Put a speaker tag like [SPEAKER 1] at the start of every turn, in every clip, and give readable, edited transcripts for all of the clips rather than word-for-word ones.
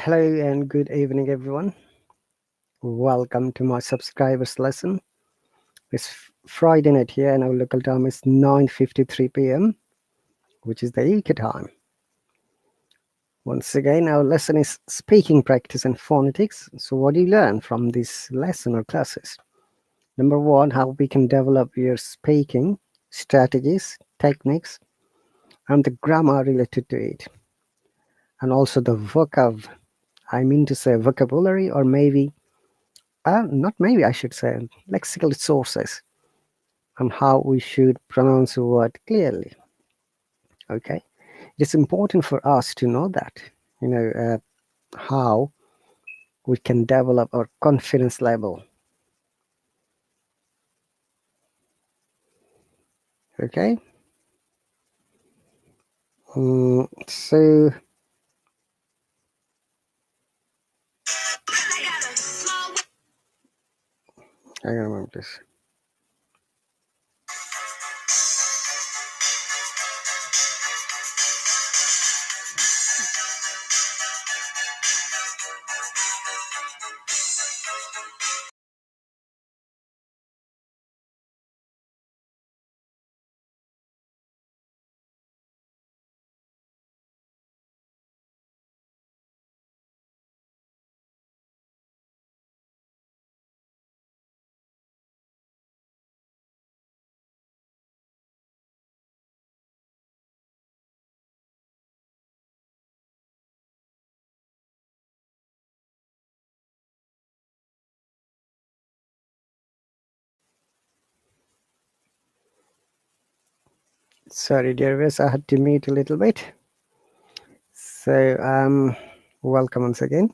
[SPEAKER 1] Hello and good evening, everyone. Welcome to my subscribers lesson. It's Friday night here, and our local time is 9:53 p.m., which is the UK time. Once again, our lesson is speaking practice and phonetics. So, what do you learn from this lesson or classes? Number one, how we can develop your speaking strategies, techniques, and the grammar related to it, and also the I mean to say vocabulary, or maybe not maybe I should say lexical sources on how we should pronounce a word clearly. Okay, it's important for us to know that, how we can develop our confidence level. Okay, so I remember this. Sorry, dear viewers, I had to mute a little bit. So, welcome once again.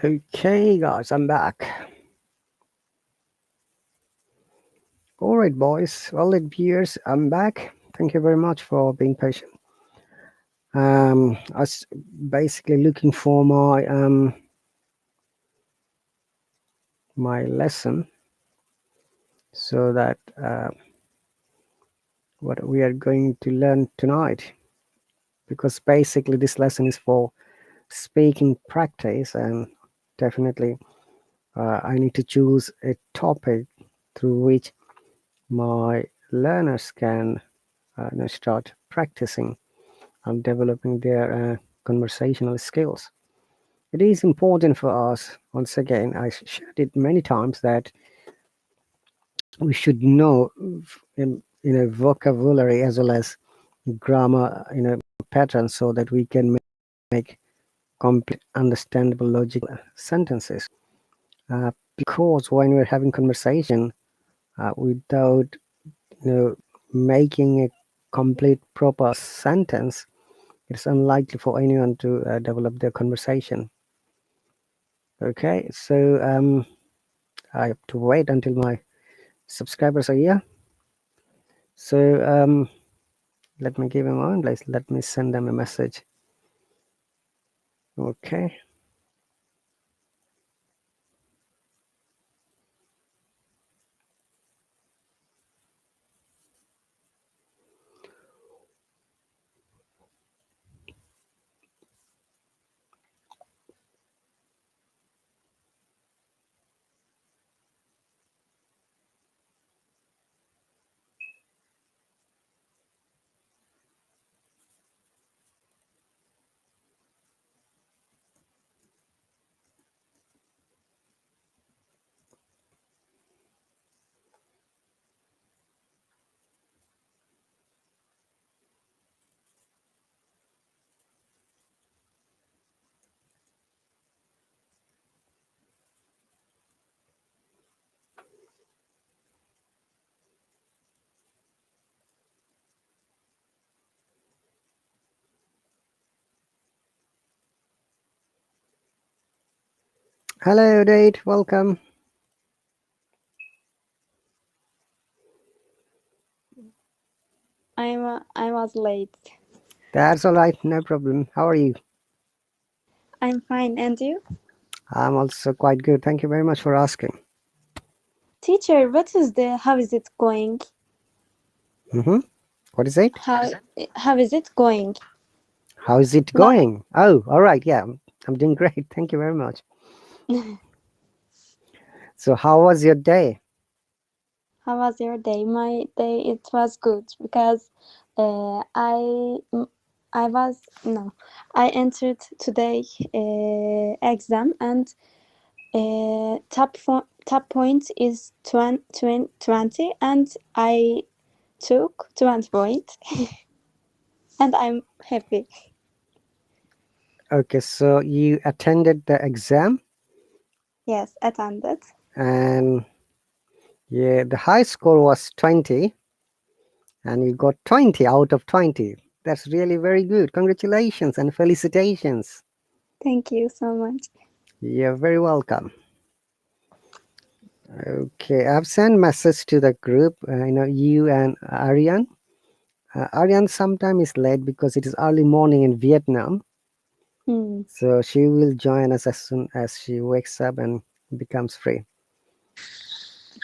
[SPEAKER 1] Okay, guys, I'm back. All right, boys. Well, viewers, I'm back. Thank you very much for being patient. I was basically looking for my lesson, so that what we are going to learn tonight, because basically this lesson is for speaking practice, and definitely I need to choose a topic through which my learners can start practicing and developing their conversational skills. It is important for us, once again, I shared it many times, that we should know vocabulary as well as grammar patterns, so that we can make complete understandable logical sentences, because when we're having conversation without making a complete proper sentence, it's unlikely for anyone to develop their conversation. Okay, so I have to wait until my subscribers are here. So let me give them on. Let me send them a message. Okay. Hello, Date. Welcome.
[SPEAKER 2] I was late.
[SPEAKER 1] That's all right. No problem. How are you?
[SPEAKER 2] I'm fine, and you?
[SPEAKER 1] I'm also quite good. Thank you very much for asking.
[SPEAKER 2] Teacher, how is it going?
[SPEAKER 1] Mm-hmm. What is it?
[SPEAKER 2] How how is it going?
[SPEAKER 1] How is it
[SPEAKER 2] Like,
[SPEAKER 1] going? Oh, all right. Yeah, I'm doing great. Thank you very much. So, how was your day?
[SPEAKER 2] how was your day? My day it was good because uh, I I was no I entered today exam and top point is 20 and I took 20 point and I'm happy.
[SPEAKER 1] Okay, so you attended the exam,
[SPEAKER 2] Yes, attended.
[SPEAKER 1] and yeah, the high score was 20, and you got 20 out of 20. That's really very good. Congratulations and felicitations.
[SPEAKER 2] Thank you so much.
[SPEAKER 1] You're very welcome. Okay, I've sent message to the group. You and Aryan. Aryan sometimes is late because it is early morning in Vietnam.
[SPEAKER 2] Hmm.
[SPEAKER 1] So she will join us as soon as she wakes up and becomes free.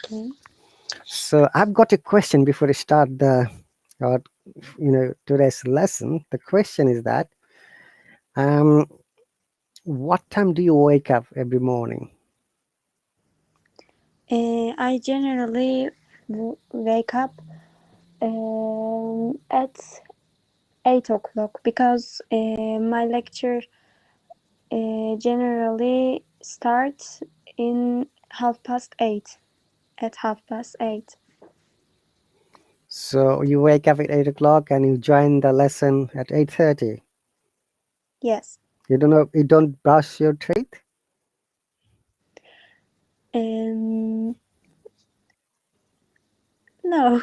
[SPEAKER 2] Okay.
[SPEAKER 1] So I've got a question before I start uh, today's lesson. The question is that um, what time do you wake up every morning?
[SPEAKER 2] I generally wake up at 8 o'clock because my lecture generally starts in half past eight. At half past eight.
[SPEAKER 1] So you wake up at 8 o'clock and you join the lesson at 8:30.
[SPEAKER 2] Yes.
[SPEAKER 1] You don't brush your teeth.
[SPEAKER 2] Um. No,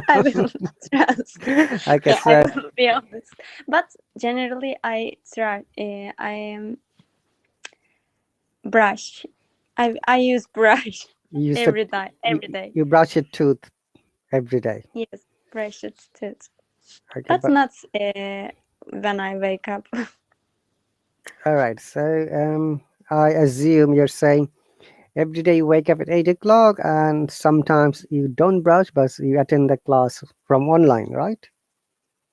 [SPEAKER 2] I will not ask.
[SPEAKER 1] Okay,
[SPEAKER 2] I
[SPEAKER 1] so
[SPEAKER 2] will be honest. But generally, I try. I am brush. I use brush
[SPEAKER 1] you used to
[SPEAKER 2] every day.
[SPEAKER 1] you,
[SPEAKER 2] Every day.
[SPEAKER 1] you brush your tooth every day.
[SPEAKER 2] Yes, brush it tooth.
[SPEAKER 1] Okay,
[SPEAKER 2] But
[SPEAKER 1] but
[SPEAKER 2] not when I wake up.
[SPEAKER 1] all right. So I assume you're saying every day you wake up at 8 o'clock, and sometimes you don't brush, but you attend the class from online, right?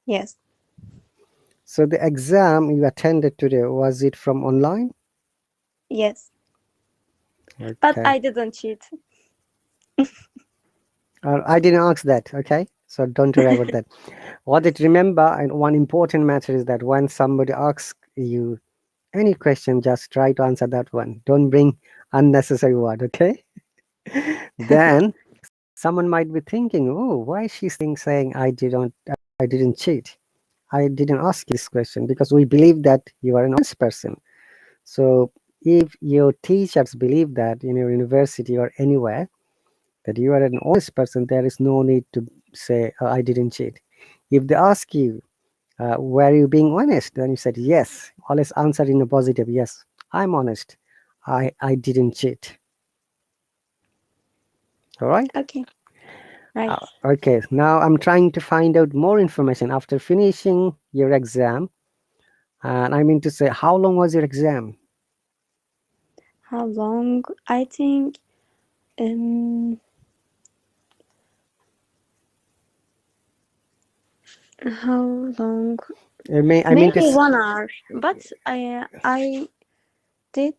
[SPEAKER 2] Yes,
[SPEAKER 1] So the exam you attended today, was it from online?
[SPEAKER 2] yes. But
[SPEAKER 1] Okay.
[SPEAKER 2] I didn't cheat.
[SPEAKER 1] I didn't ask that. Okay. So don't worry about that. What it remember, and one important matter is that when somebody asks you any question, just try to answer that one. Don't bring unnecessary word. Okay. Then someone might be thinking, oh, why is she saying I didn't cheat. I didn't ask you this question because we believe that you are an honest person. So if your teachers believe that in your university or anywhere that you are an honest person, there is no need to say, I didn't cheat. If they ask you, were you being honest? Then you said, yes. Always answer in a positive, yes, I'm honest. I didn't cheat. All right.
[SPEAKER 2] Okay, right.
[SPEAKER 1] Okay, now I'm trying to find out more information after finishing your exam. And I mean to say, how long was your exam?
[SPEAKER 2] How long? I think um how long?
[SPEAKER 1] I mean to
[SPEAKER 2] Maybe 1 hour. But I did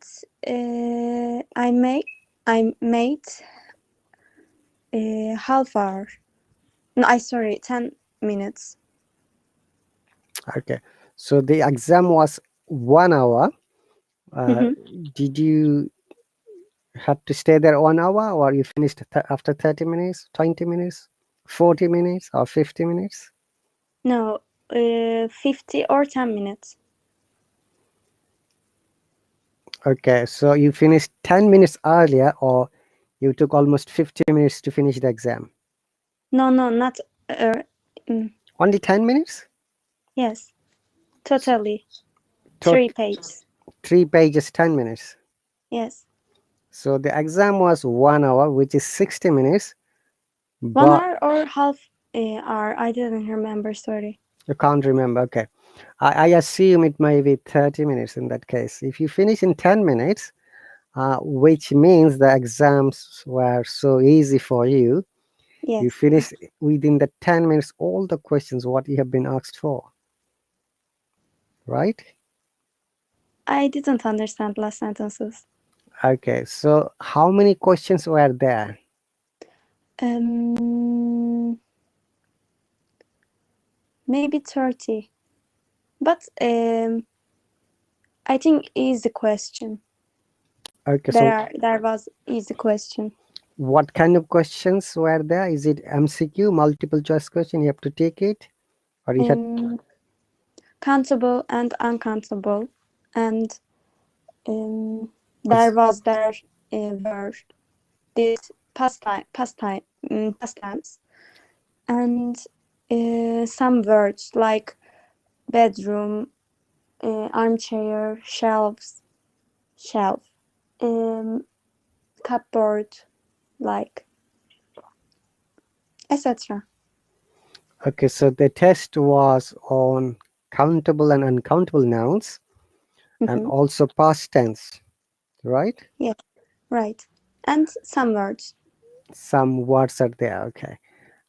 [SPEAKER 2] I made half hour. No, I sorry, 10 minutes.
[SPEAKER 1] Okay, so the exam was 1 hour. Uh,
[SPEAKER 2] Mm-hmm.
[SPEAKER 1] did you have to stay there 1 hour, or you finished after 30 minutes, 20 minutes, 40 minutes, or 50 minutes?
[SPEAKER 2] No, 50 or 10 minutes.
[SPEAKER 1] Okay, so you finished 10 minutes earlier, or you took almost 50 minutes to finish the exam?
[SPEAKER 2] No, no, not. Uh, mm,
[SPEAKER 1] Only 10 minutes?
[SPEAKER 2] yes, totally
[SPEAKER 1] Tot
[SPEAKER 2] 3 pages.
[SPEAKER 1] 3 pages, 10 minutes.
[SPEAKER 2] Yes.
[SPEAKER 1] So the exam was 1 hour, which is 60 minutes,
[SPEAKER 2] One
[SPEAKER 1] but
[SPEAKER 2] hour or half hour? I didn't remember. Sorry.
[SPEAKER 1] you can't remember. Okay. I assume it may be 30 minutes in that case. If you finish in 10 minutes, which means the exams were so easy for you, you
[SPEAKER 2] Yes.
[SPEAKER 1] finish within the 10 minutes all the questions what you have been asked for, right?
[SPEAKER 2] I didn't understand last sentences.
[SPEAKER 1] Okay, so how many questions were there?
[SPEAKER 2] Um, maybe 30. But I think easy question.
[SPEAKER 1] Okay, so
[SPEAKER 2] There was easy question.
[SPEAKER 1] what kind of questions were there? Is it MCQ, multiple choice question? You have to take it, or you had
[SPEAKER 2] Um, countable and uncountable, and there was their word this past tense, and some words like bedroom, armchair, shelf, um, cupboard, like etc.
[SPEAKER 1] okay. So the test was on countable and uncountable nouns, and
[SPEAKER 2] Mm-hmm.
[SPEAKER 1] also past tense, right?
[SPEAKER 2] Yes, right. And some words.
[SPEAKER 1] Some words are there. Okay,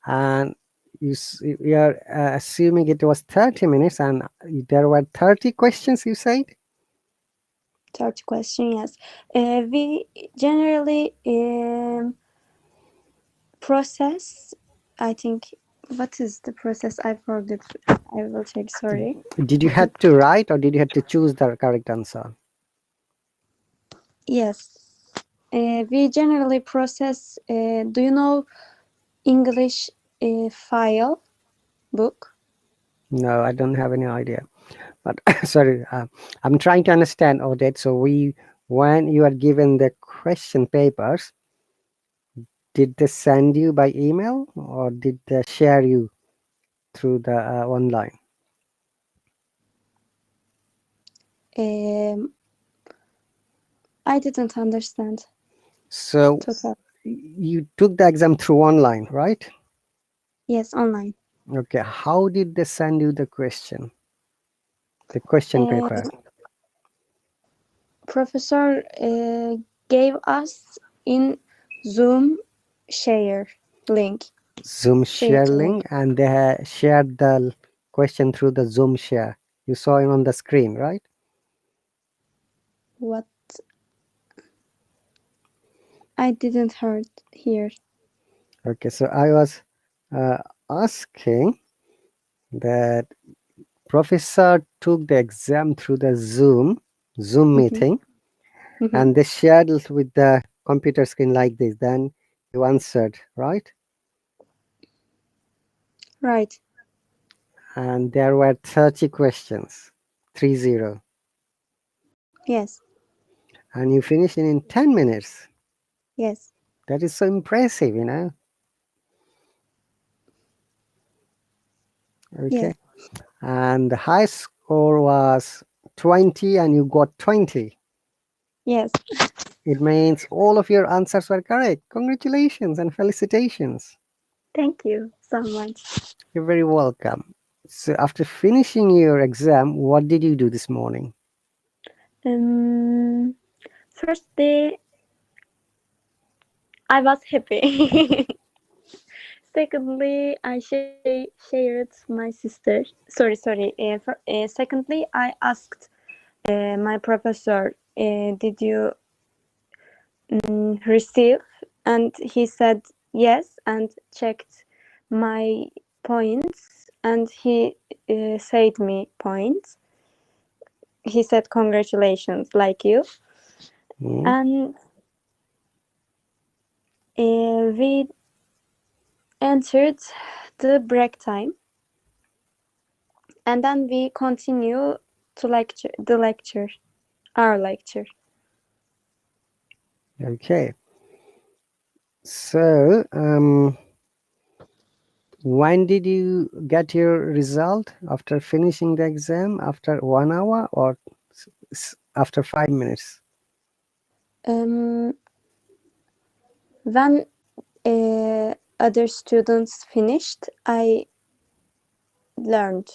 [SPEAKER 1] and you are assuming it was 30 minutes, and there were 30 questions. You said.
[SPEAKER 2] Third question, yes. We generally process. I think. What is the process? I forgot. I will check. Sorry.
[SPEAKER 1] Did you have to write, or did you have to choose the correct answer?
[SPEAKER 2] Yes. We generally process. Do you know English file book?
[SPEAKER 1] No, I don't have any idea. But sorry, I'm trying to understand, Odette. So when you are given the question papers, did they send you by email, or did they share you through the online?
[SPEAKER 2] Um, I didn't understand.
[SPEAKER 1] So
[SPEAKER 2] Total.
[SPEAKER 1] you took the exam through online, right?
[SPEAKER 2] Yes, online.
[SPEAKER 1] Okay. How did they send you the question
[SPEAKER 2] Uh,
[SPEAKER 1] paper?
[SPEAKER 2] professor gave us in Zoom share link.
[SPEAKER 1] Zoom
[SPEAKER 2] Share
[SPEAKER 1] share
[SPEAKER 2] link.
[SPEAKER 1] link, and they shared the question through the Zoom share. You saw it on the screen, right?
[SPEAKER 2] What I didn't heard here.
[SPEAKER 1] Okay, so I was uh, asking that professor took the exam through the Zoom
[SPEAKER 2] Mm-hmm.
[SPEAKER 1] meeting,
[SPEAKER 2] Mm-hmm.
[SPEAKER 1] and they shared it with the computer screen like this. Then you answered, right?
[SPEAKER 2] Right.
[SPEAKER 1] And there were 30 questions, 30,
[SPEAKER 2] Yes.
[SPEAKER 1] and you finished it in 10 minutes.
[SPEAKER 2] Yes.
[SPEAKER 1] That is so impressive, you know.
[SPEAKER 2] Yes.
[SPEAKER 1] Okay, and the high score was 20, and you got 20.
[SPEAKER 2] Yes.
[SPEAKER 1] It means all of your answers were correct. Congratulations and felicitations.
[SPEAKER 2] Thank you so much.
[SPEAKER 1] You're very welcome. So, after finishing your exam, what did you do this morning?
[SPEAKER 2] Um, first day I was happy. Secondly, I shared my sister. Sorry. Secondly, I asked my professor, "Did you receive?" And he said yes, and checked my points, and he said me points. He said congratulations, like you,
[SPEAKER 1] Hmm?
[SPEAKER 2] and we entered the break time, and then we continue to lecture, our lecture.
[SPEAKER 1] Okay. So, when did you get your result after finishing the exam? After 1 hour, or after 5 minutes?
[SPEAKER 2] When other students finished, I learned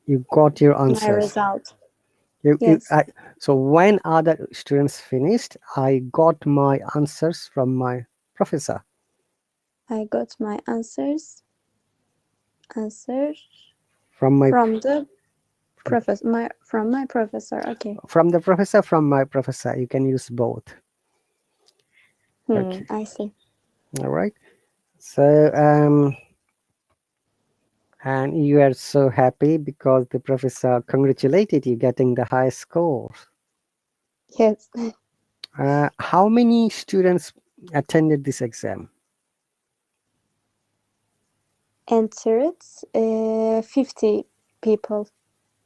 [SPEAKER 1] You got your
[SPEAKER 2] my
[SPEAKER 1] answers.
[SPEAKER 2] result.
[SPEAKER 1] You,
[SPEAKER 2] Yes,
[SPEAKER 1] so when other students finished, I got my answers from my professor.
[SPEAKER 2] I got my answers
[SPEAKER 1] From my
[SPEAKER 2] from the professor. From my professor. Okay.
[SPEAKER 1] from my professor. You can use both. Okay.
[SPEAKER 2] I see.
[SPEAKER 1] All right. So and you are so happy because the professor congratulated you getting the high score.
[SPEAKER 2] Yes.
[SPEAKER 1] How many students attended this exam?
[SPEAKER 2] Entered 50 people,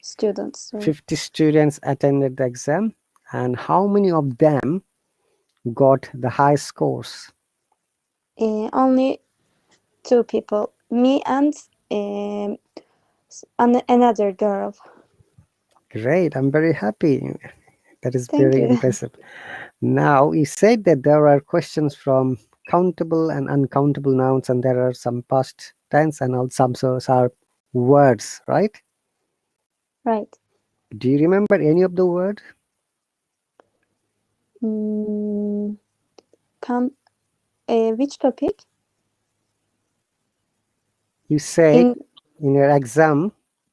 [SPEAKER 2] students. Sorry.
[SPEAKER 1] 50 students attended the exam, and how many of them got the high scores?
[SPEAKER 2] Only 2 people, me and another girl.
[SPEAKER 1] Great, I'm very happy. That is
[SPEAKER 2] Thank
[SPEAKER 1] very
[SPEAKER 2] you.
[SPEAKER 1] impressive. Now, you said that there are questions from countable and uncountable nouns, and there are some past tense and also some are words, right?
[SPEAKER 2] Right.
[SPEAKER 1] Do you remember any of the word?
[SPEAKER 2] Mm, which topic?
[SPEAKER 1] You said
[SPEAKER 2] In
[SPEAKER 1] in your exam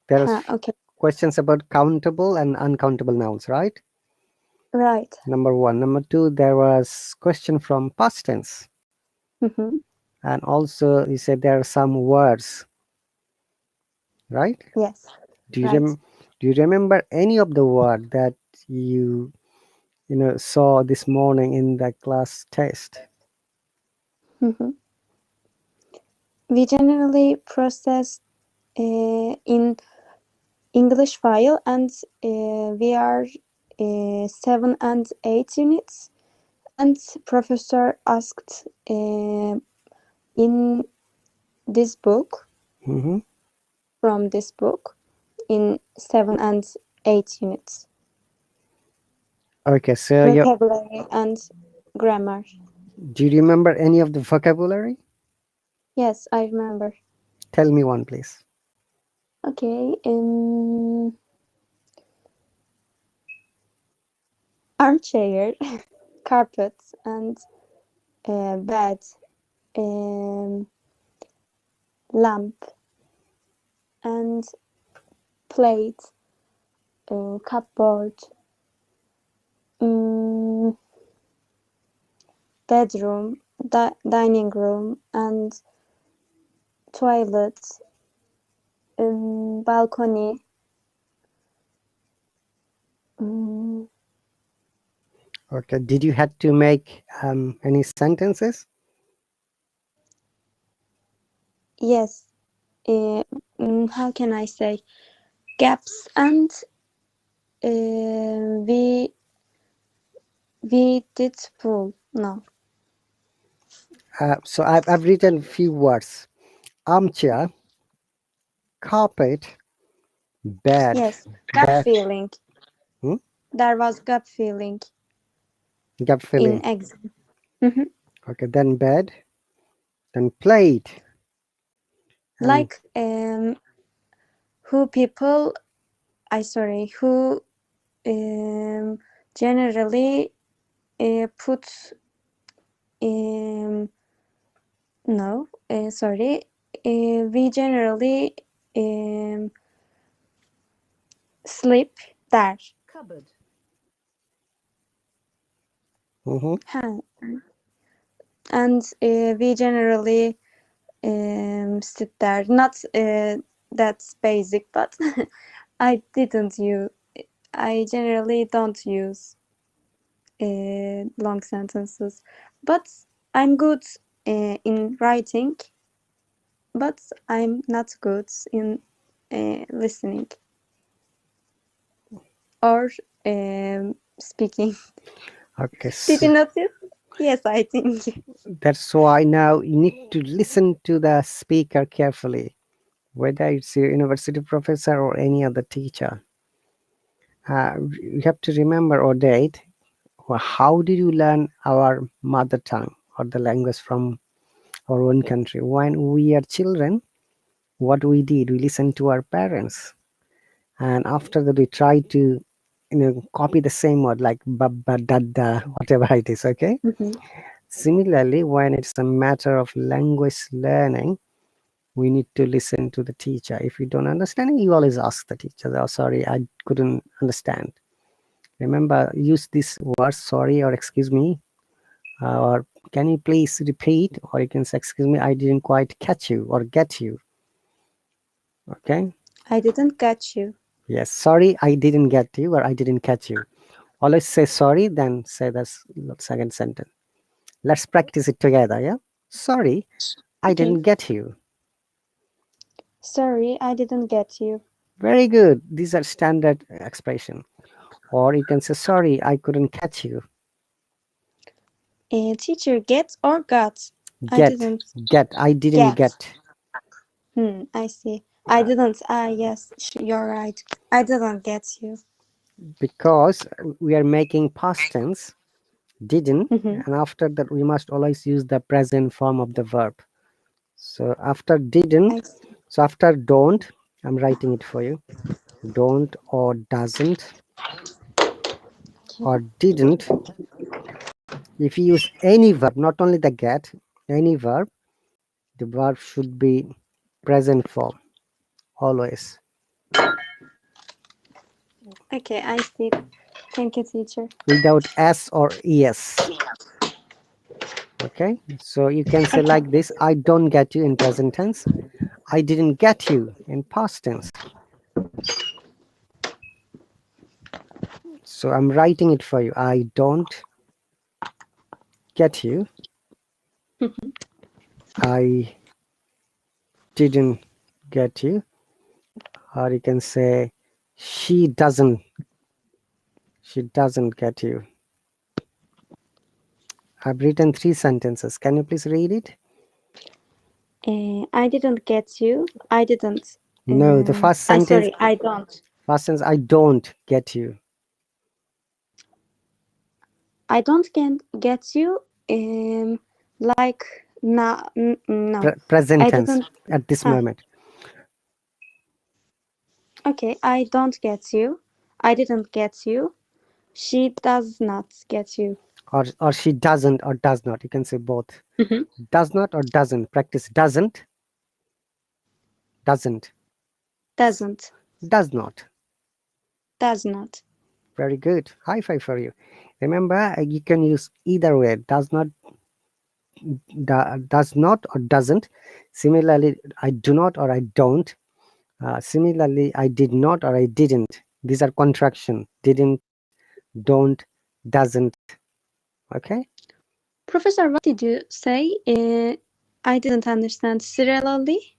[SPEAKER 1] there are
[SPEAKER 2] okay.
[SPEAKER 1] questions about countable and uncountable nouns, right?
[SPEAKER 2] Right.
[SPEAKER 1] Number one. Number two, there was question from past tense,
[SPEAKER 2] Mm-hmm.
[SPEAKER 1] and also you said there are some words, right?
[SPEAKER 2] Yes.
[SPEAKER 1] Do you
[SPEAKER 2] Right.
[SPEAKER 1] do you remember any of the word that saw this morning in the class test?
[SPEAKER 2] Mm-hmm. We generally process in English file, and we are 7 and 8 units. And professor asked in this book,
[SPEAKER 1] Mm-hmm.
[SPEAKER 2] from this book, in 7 and 8 units,
[SPEAKER 1] Okay, so
[SPEAKER 2] vocabulary and grammar.
[SPEAKER 1] do you remember any of the vocabulary?
[SPEAKER 2] Yes, I remember.
[SPEAKER 1] Tell me one, please.
[SPEAKER 2] Okay. Armchair, carpet, and bed, um, lamp, and plate, cupboard, um, bedroom, dining room, and toilet, balcony. Um,
[SPEAKER 1] Okay, did you had to make any sentences?
[SPEAKER 2] yes. Uh, how can I say? Gaps, and we did full. No.
[SPEAKER 1] So I've written a few words: armchair, carpet, bed,
[SPEAKER 2] Yes. Gap
[SPEAKER 1] bed,
[SPEAKER 2] feeling.
[SPEAKER 1] hmm?
[SPEAKER 2] There was gap feeling
[SPEAKER 1] Gap
[SPEAKER 2] in
[SPEAKER 1] filling.
[SPEAKER 2] exam. Mhm.
[SPEAKER 1] Okay, then bed, then plate, and
[SPEAKER 2] Like who people, who generally put um, no, sorry, we generally um, sleep there.
[SPEAKER 1] cupboard. Mm-hmm.
[SPEAKER 2] Huh. And we generally sit there. Not that's basic, but I didn't use. I generally don't use long sentences, but I'm good in writing, but I'm not good in listening or speaking.
[SPEAKER 1] Okay,
[SPEAKER 2] Did
[SPEAKER 1] so
[SPEAKER 2] you notice? Yes, I think.
[SPEAKER 1] that's why now you need to listen to the speaker carefully, whether it's your university professor or any other teacher. You have to remember or date Or how did you learn our mother tongue or the language from our own country? When we are children, what we did, we listened to our parents, and after that we try to copy the same word like baba dada, whatever it is. Okay.
[SPEAKER 2] Mm-hmm.
[SPEAKER 1] Similarly, when it's a matter of language learning, we need to listen to the teacher. If you don't understand, you always ask the teacher, oh sorry, I couldn't understand. Remember, use this word sorry or excuse me, or can you please repeat, or you can say excuse me, I didn't quite catch you or get you. Okay.
[SPEAKER 2] I didn't catch you.
[SPEAKER 1] Yes, sorry, I didn't get you, or I didn't catch you. Always say sorry, then say the second sentence. Let's practice it together. Yeah. Sorry, I
[SPEAKER 2] Okay.
[SPEAKER 1] didn't get you.
[SPEAKER 2] Sorry, I didn't get you.
[SPEAKER 1] Very good. These are standard expression. Or you can say sorry, I couldn't catch you.
[SPEAKER 2] Teacher, get or got? I
[SPEAKER 1] Get,
[SPEAKER 2] didn't
[SPEAKER 1] get. I didn't
[SPEAKER 2] get.
[SPEAKER 1] get.
[SPEAKER 2] I see. I didn't. Yes, you're right. I didn't get you.
[SPEAKER 1] Because we are making past tense, didn't,
[SPEAKER 2] Mm-hmm.
[SPEAKER 1] and after that we must always use the present form of the verb. So after didn't,
[SPEAKER 2] I see.
[SPEAKER 1] so after don't, I'm writing it for you. Don't or doesn't or
[SPEAKER 2] Okay.
[SPEAKER 1] didn't. If you use any verb, not only the get, any verb, the verb should be present form always,
[SPEAKER 2] Okay, I see. Thank you, teacher.
[SPEAKER 1] without s or es. Okay, so you can say
[SPEAKER 2] Okay.
[SPEAKER 1] like this: I don't get you in present tense. I didn't get you in past tense. So I'm writing it for you. I don't get you. I didn't get you. Or you can say she doesn't. She doesn't get you. I've written three sentences. Can you please read it?
[SPEAKER 2] I didn't get you. I didn't.
[SPEAKER 1] No, the first
[SPEAKER 2] I
[SPEAKER 1] sentence.
[SPEAKER 2] sorry. I don't.
[SPEAKER 1] First sentence. I don't get you.
[SPEAKER 2] I don't get you. Like no, no.
[SPEAKER 1] Present
[SPEAKER 2] I
[SPEAKER 1] tense
[SPEAKER 2] didn't.
[SPEAKER 1] at this
[SPEAKER 2] Ah,
[SPEAKER 1] moment.
[SPEAKER 2] okay. I don't get you. I didn't get you. She does not get you.
[SPEAKER 1] Or she doesn't or does not. You can say both.
[SPEAKER 2] Mm-hmm.
[SPEAKER 1] Does not or doesn't. Practice doesn't, doesn't,
[SPEAKER 2] Doesn't.
[SPEAKER 1] does not.
[SPEAKER 2] Does not.
[SPEAKER 1] Very good. High five for you. Remember, you can use either way. Does not, does not or doesn't. Similarly, I do not or I don't. Similarly, I did not or I didn't. These are contraction. Didn't, don't, doesn't. Okay.
[SPEAKER 2] Professor, what did you say? I didn't understand. Serially?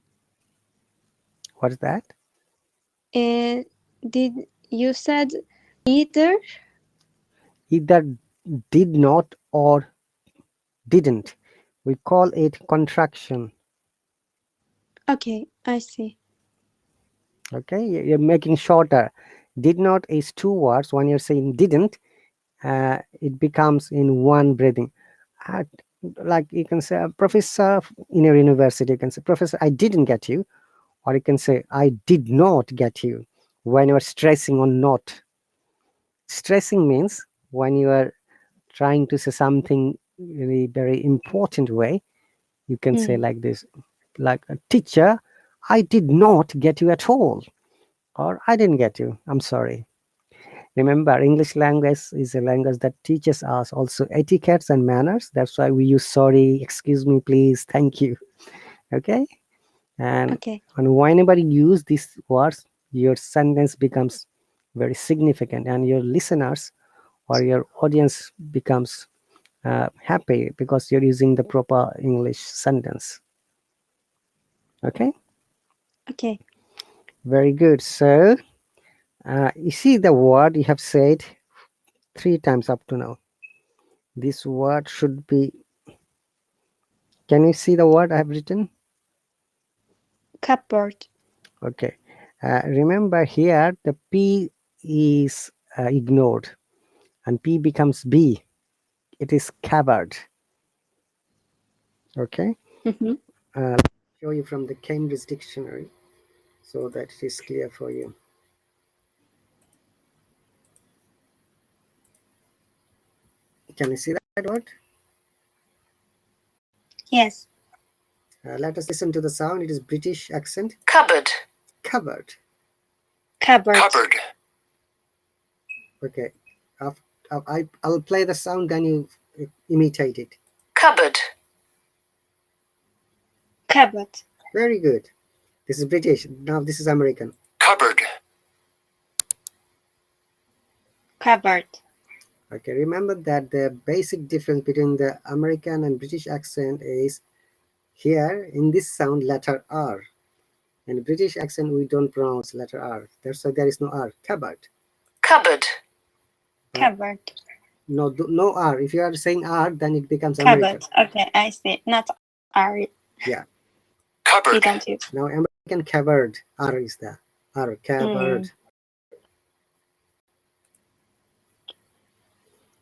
[SPEAKER 1] What is that?
[SPEAKER 2] Uh, did you said either?
[SPEAKER 1] Either did not or didn't. We call it contraction.
[SPEAKER 2] Okay, I see.
[SPEAKER 1] Okay, you're making shorter. Did not is two words. When you're saying didn't, it becomes in one breathing. Uh, like you can say, Professor, in your university, you can say, Professor, I didn't get you. Or you can say, I did not get you. When you're stressing on not. Stressing means when you are trying to say something really very important way, you can say
[SPEAKER 2] Mm.
[SPEAKER 1] like this, like a teacher, I did not get you at all, or I didn't get you, I'm sorry. Remember, English language is a language that teaches us also etiquettes and manners. That's why we use sorry, excuse me, please, thank you. Okay. and
[SPEAKER 2] Okay,
[SPEAKER 1] and whenever you use these words, your sentence becomes very significant, and your listeners or your audience becomes happy because you're using the proper English sentence. Okay,
[SPEAKER 2] okay.
[SPEAKER 1] very good. So, you see the word you have said three times up to now. This word should be. Can you see the word I have written?
[SPEAKER 2] Cupboard.
[SPEAKER 1] Okay. Remember here the P is ignored. and P becomes B. It is cupboard. Okay.
[SPEAKER 2] Mm-hmm.
[SPEAKER 1] Let me show you from the Cambridge Dictionary so that it is clear for you. Can you see that word?
[SPEAKER 2] Yes.
[SPEAKER 1] Let us listen to the sound. It is British accent.
[SPEAKER 3] Cupboard.
[SPEAKER 1] Cupboard.
[SPEAKER 2] Cupboard.
[SPEAKER 3] Cupboard.
[SPEAKER 1] Okay. I'll play the sound, then you imitate it.
[SPEAKER 3] Cupboard.
[SPEAKER 2] Cupboard.
[SPEAKER 1] Very good. This is British. Now this is American.
[SPEAKER 3] Cupboard.
[SPEAKER 2] Cupboard.
[SPEAKER 1] Okay, remember that the basic difference between the American and British accent is here in this sound letter R. In British accent we don't pronounce letter R. That's why there is no R. Cupboard.
[SPEAKER 3] Cupboard.
[SPEAKER 2] Cupboard.
[SPEAKER 1] No R. If you are saying R, then it becomes
[SPEAKER 2] Cupboard.
[SPEAKER 1] American.
[SPEAKER 2] Okay, I see. Not R.
[SPEAKER 1] Yeah.
[SPEAKER 2] We
[SPEAKER 3] Cupboard.
[SPEAKER 2] don't use.
[SPEAKER 1] Now American cupboard. R is there. R. Cupboard.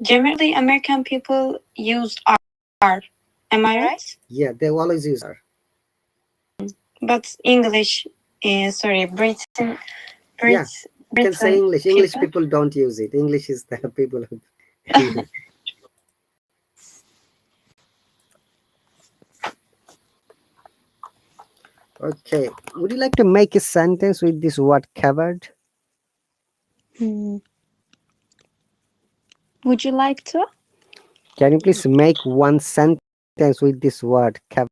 [SPEAKER 2] Generally, American people use R. Am I right?
[SPEAKER 1] Yeah, they always use R.
[SPEAKER 2] But English, sorry, Britain.
[SPEAKER 1] Yeah, you can say English. English people don't use it. English is the people who. Okay. Would you like to make a sentence with this word cupboard?
[SPEAKER 2] Would you like to?
[SPEAKER 1] Can you please make one sentence with this word cupboard?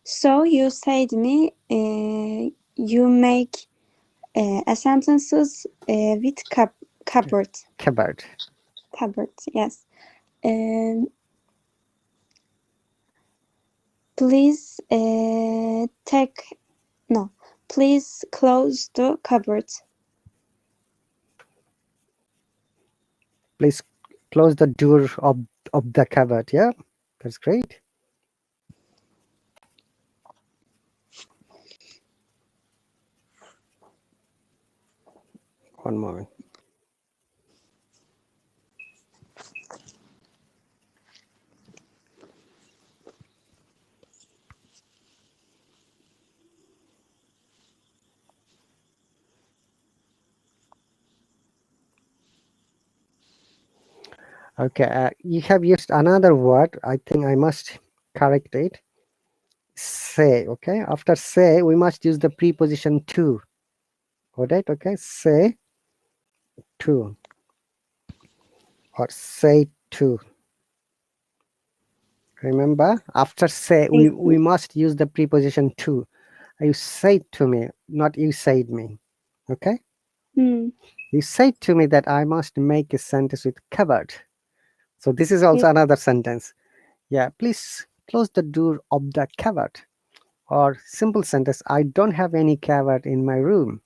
[SPEAKER 2] So you said me you make a sentences with cupboard.
[SPEAKER 1] Cupboard.
[SPEAKER 2] Cupboard, yes. Please please close the cupboard.
[SPEAKER 1] Please close the door of the cupboard. Yeah, that's great. One moment. Okay, you have used another word. I think I must correct it. Say. Okay, after say we must use the preposition to. Alright. Okay, say to or say to. Remember, after say we must use the preposition to. You said to me, not you said me. Okay. You said to me that I must make a sentence with cupboard. So this is also another sentence. Yeah, please close the door of the cupboard. Or simple sentence, I don't have any cupboard in my room.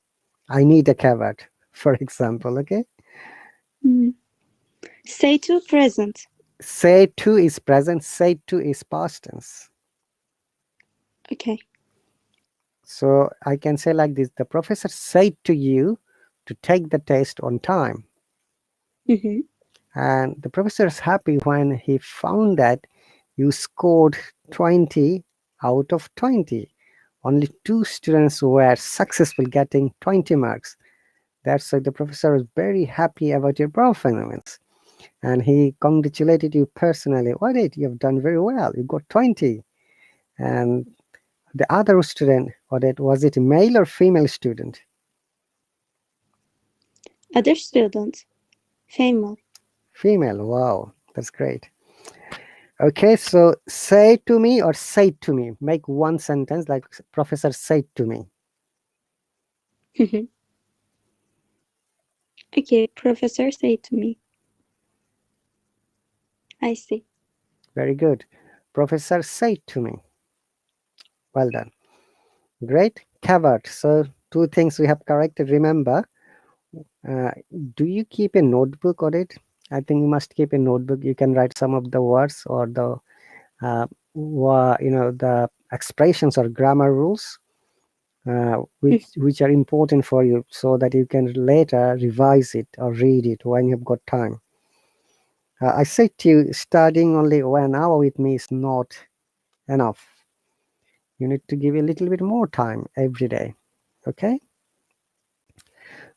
[SPEAKER 1] I need a cupboard, for example. Okay.
[SPEAKER 2] Say to present.
[SPEAKER 1] Say to is present. Say to is past tense.
[SPEAKER 2] Okay.
[SPEAKER 1] So I can say like this: the professor said to you to take the test on time. And the professor is happy when he found that you scored 20 out of 20. Only 2 students were successful getting 20 marks. That's why the professor was very happy about your performance. And he congratulated you personally. What did you have done very well? You got 20. And the other student, was it male or female student?
[SPEAKER 2] Other student. Female.
[SPEAKER 1] Female. Wow, that's great. Okay, so say to me or say to me. Make one sentence like professor said to me.
[SPEAKER 2] Okay, professor said to me. I see.
[SPEAKER 1] Very good. Professor said to me. Well done. Great. Covered. So 2 things we have corrected. Remember, do you keep a notebook on it? I think you must keep a notebook. You can write some of the words or the the expressions or grammar rules. which are important for you so that you can later revise it or read it when you've got time. I said to you, studying only 1 hour with me is not enough. You need to give a little bit more time every day. Okay.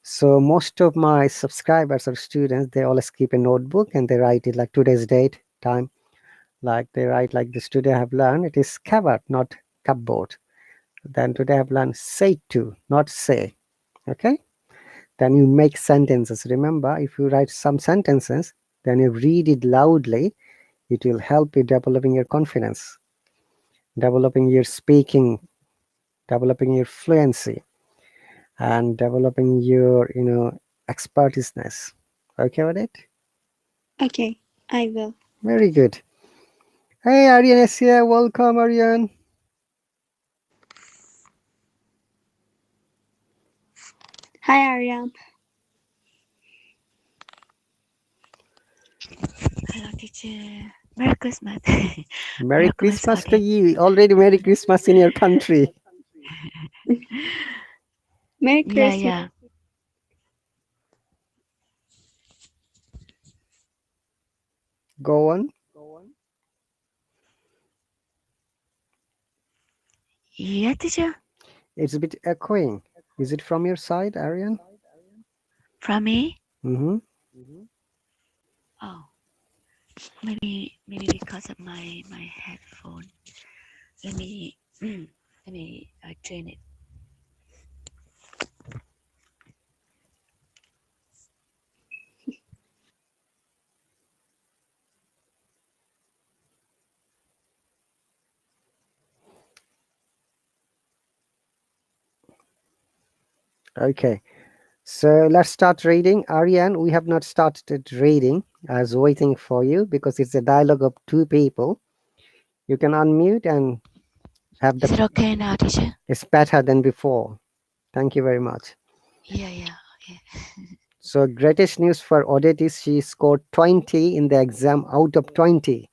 [SPEAKER 1] So most of my subscribers or students, they always keep a notebook and they write it like today's date, time. Like they write like this: today I have learned, it is cupboard, not cupboard. Then today I have learned say to, not say. Okay. Then you make sentences. Remember, if you write some sentences, then you read it loudly. It will help you developing your confidence, developing your speaking, developing your fluency, and developing your expertiseness. Okay with it?
[SPEAKER 2] Okay, I will.
[SPEAKER 1] Very good. Hey, Aryan is here. Welcome, Aryan.
[SPEAKER 2] Hi, Aryan.
[SPEAKER 3] Hello, teacher. Merry Christmas.
[SPEAKER 1] Merry
[SPEAKER 3] Merry Christmas,
[SPEAKER 1] Christmas to
[SPEAKER 3] Audit.
[SPEAKER 1] you. Already Merry Christmas in your country.
[SPEAKER 2] Merry
[SPEAKER 3] Yeah,
[SPEAKER 2] Christmas.
[SPEAKER 3] yeah.
[SPEAKER 1] Go on.
[SPEAKER 3] Yeah, teacher.
[SPEAKER 1] It's a bit echoing. Is it from your side, Aryan?
[SPEAKER 3] From me?
[SPEAKER 1] Mm-hmm.
[SPEAKER 3] Oh, maybe because of my headphone. Let me let me train it.
[SPEAKER 1] Okay. So let's start reading. Aryan, we have not started reading. I was waiting for you because it's a dialogue of two people. You can unmute and have
[SPEAKER 3] Is
[SPEAKER 1] the.
[SPEAKER 3] it okay now, teacher?
[SPEAKER 1] It's better than before. Thank you very much.
[SPEAKER 3] Yeah, yeah. Okay.
[SPEAKER 1] So greatest news for Odette is she scored 20 in the exam out of 20.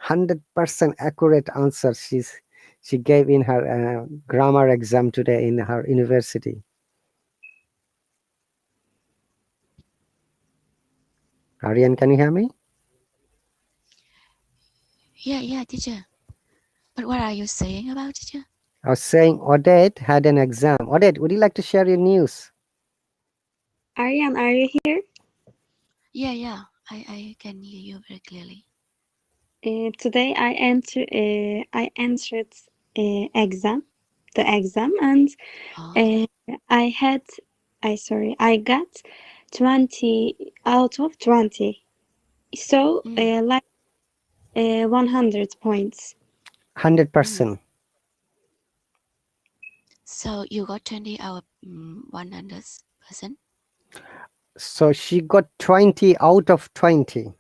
[SPEAKER 1] 100% accurate answer she gave in her grammar exam today in her university. Aryan, can you hear me?
[SPEAKER 3] Yeah, yeah, teacher. But what are you saying about, teacher?
[SPEAKER 1] I was saying Odette had an exam. Odette, would you like to share your news?
[SPEAKER 2] Aryan, are you here?
[SPEAKER 3] Yeah, yeah. I can hear you very clearly.
[SPEAKER 2] Today I answered exam, the exam, and
[SPEAKER 3] Oh.
[SPEAKER 2] uh, I had, I got 20 out of 20. So
[SPEAKER 3] Mm,
[SPEAKER 2] 100 points.
[SPEAKER 3] mm.
[SPEAKER 1] 100%.
[SPEAKER 3] So you got 20 out of 100%?
[SPEAKER 1] So she got 20 out of 20,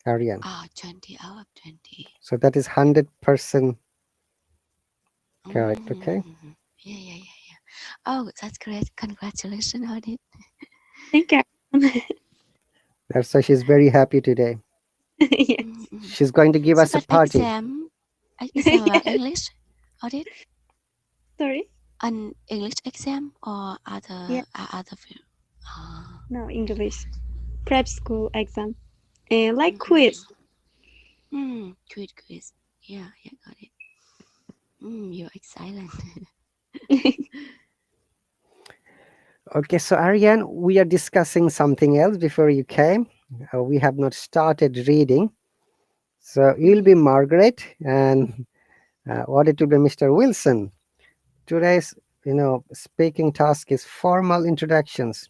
[SPEAKER 1] Aryan.
[SPEAKER 3] Ah, 20 out of 20.
[SPEAKER 1] So that is 100% correct, okay?
[SPEAKER 3] Mm-hmm. Yeah, yeah, yeah, yeah. Oh, that's great. Congratulations on it.
[SPEAKER 2] Thank you.
[SPEAKER 1] That's why she's very happy today.
[SPEAKER 2] Yes.
[SPEAKER 3] Mm-hmm.
[SPEAKER 1] She's going to give
[SPEAKER 3] So,
[SPEAKER 1] us a
[SPEAKER 3] but
[SPEAKER 1] party.
[SPEAKER 3] exam about
[SPEAKER 2] Yes.
[SPEAKER 3] English, audit,
[SPEAKER 2] Sorry.
[SPEAKER 3] an English exam or
[SPEAKER 2] Yeah.
[SPEAKER 3] other field. Ah,
[SPEAKER 2] No, English. Prep school exam. Like
[SPEAKER 3] mm-hmm.
[SPEAKER 2] quiz.
[SPEAKER 3] Quiz. Yeah, yeah, got it. You're excellent.
[SPEAKER 1] Okay, so Aryan, we are discussing something else before you came. We have not started reading. So you'll be
[SPEAKER 3] mm.
[SPEAKER 1] Margaret and what it will be Mr. Wilson. Today's, speaking task is formal introductions.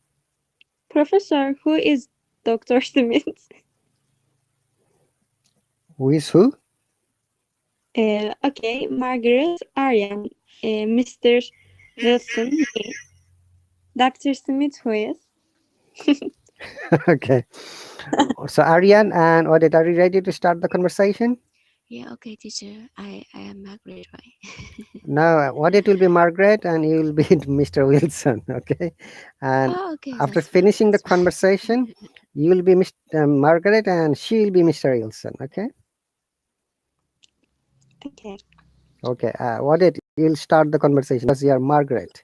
[SPEAKER 2] Professor, who is Dr. Smith?
[SPEAKER 1] Who is who?
[SPEAKER 2] Okay, Margaret, Aryan, Mr. Wilson, me. Dr. Smith, who is?
[SPEAKER 1] Okay. So Aryan and Odette, are you ready to start the conversation?
[SPEAKER 3] Yeah, okay, teacher. I am Margaret, right?
[SPEAKER 1] Now, Odette will be Margaret and you will be Mr. Wilson. Okay. And
[SPEAKER 3] Oh, okay,
[SPEAKER 1] after
[SPEAKER 3] that's fine.
[SPEAKER 1] finishing the
[SPEAKER 3] That's fine.
[SPEAKER 1] conversation, you will be Mr. Margaret and she will be Mr. Wilson. Okay.
[SPEAKER 2] Okay.
[SPEAKER 1] Okay. What it? You'll start the conversation. Was your Margaret?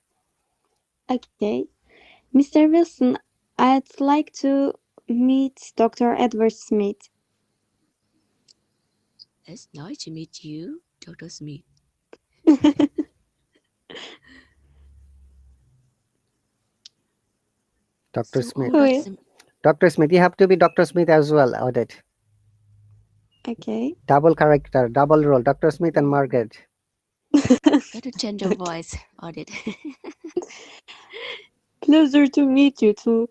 [SPEAKER 2] Okay. Mr. Wilson, I'd like to meet Dr. Edward Smith.
[SPEAKER 3] It's nice to meet you, Dr. Smith.
[SPEAKER 1] Dr.
[SPEAKER 3] So,
[SPEAKER 1] Smith.
[SPEAKER 3] oh,
[SPEAKER 2] Who
[SPEAKER 3] Dr.
[SPEAKER 2] is?
[SPEAKER 3] Smith.
[SPEAKER 1] Dr. Smith. You have to be Dr. Smith as well. Audit.
[SPEAKER 2] Okay.
[SPEAKER 1] Double character, double role. Dr. Smith and Margaret.
[SPEAKER 3] Got a change of
[SPEAKER 2] Okay.
[SPEAKER 3] voice, audit.
[SPEAKER 2] Pleasure to meet you too.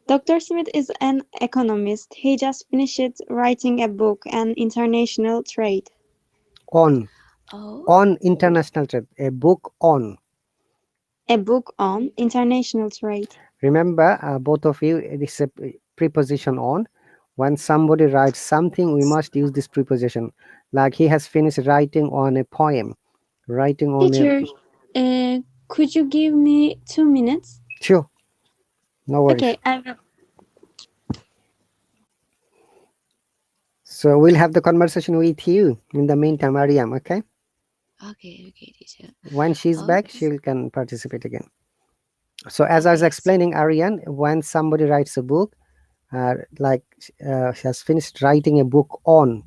[SPEAKER 2] Dr. Smith is an economist. He just finished writing a book on international trade.
[SPEAKER 1] On.
[SPEAKER 3] Oh,
[SPEAKER 1] On international trade. A book on.
[SPEAKER 2] A book on international trade.
[SPEAKER 1] Remember, both of you, it is a preposition on. When somebody writes something, we must use this preposition. Like he has finished writing on a poem. Writing on a.
[SPEAKER 2] Teacher, could you give me 2 minutes?
[SPEAKER 1] Sure, no worries.
[SPEAKER 2] Okay, I will.
[SPEAKER 1] So we'll have the conversation with you in the meantime, Ariam, okay?
[SPEAKER 3] okay, teacher.
[SPEAKER 1] When she's
[SPEAKER 3] Oh,
[SPEAKER 1] back, she can participate again. So as I was
[SPEAKER 3] okay. So,
[SPEAKER 1] explaining, Arian, when somebody writes a book, like she has finished writing a book on.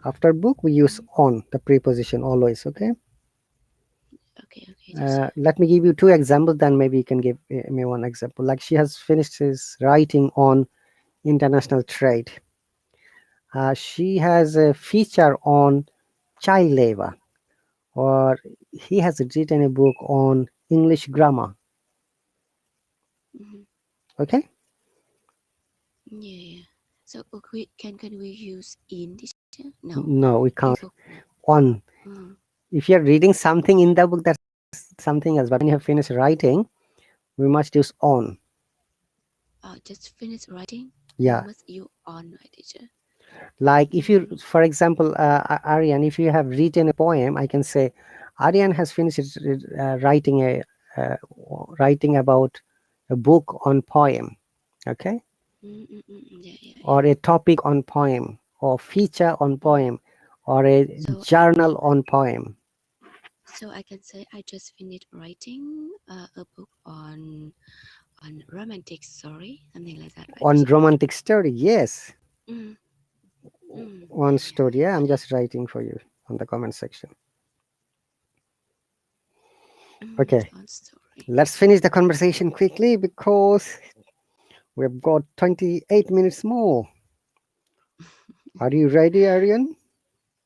[SPEAKER 1] After book, we use on, the preposition always, okay?
[SPEAKER 3] okay, teacher.
[SPEAKER 1] Let me give you two examples, then maybe you can give me one example. Like she has finished his writing on international trade. She has a feature on child labor, or he has written a book on English grammar.
[SPEAKER 3] Mm-hmm.
[SPEAKER 1] Okay?
[SPEAKER 3] Yeah. So, can we use in, teacher? No,
[SPEAKER 1] No, we
[SPEAKER 3] in
[SPEAKER 1] can't.
[SPEAKER 3] book.
[SPEAKER 1] On.
[SPEAKER 3] Mm.
[SPEAKER 1] If you're reading something in the book, that's something else. But when you have finished writing, we must use on.
[SPEAKER 3] Just finish writing. We
[SPEAKER 1] Yeah.
[SPEAKER 3] must use on, right, teacher?
[SPEAKER 1] Like if you,
[SPEAKER 3] Mm-hmm.
[SPEAKER 1] for example, Aryan, if you have written a poem, I can say, Aryan has finished uh, writing about a book on poem. Okay?
[SPEAKER 3] Yeah.
[SPEAKER 1] Or a topic on poem, or feature on
[SPEAKER 3] Mm.
[SPEAKER 1] poem, or a
[SPEAKER 3] So
[SPEAKER 1] journal on poem.
[SPEAKER 3] I can say I just finished writing a book on romantic story, something like that, right,
[SPEAKER 1] On
[SPEAKER 3] teacher?
[SPEAKER 1] romantic story, yes.
[SPEAKER 3] Mm.
[SPEAKER 1] On story, yeah, I'm
[SPEAKER 3] Got it.
[SPEAKER 1] just writing for you on the comment section. Okay,
[SPEAKER 3] On story.
[SPEAKER 1] let's finish the conversation quickly because we've got 28 minutes more. Are you ready, Aryan?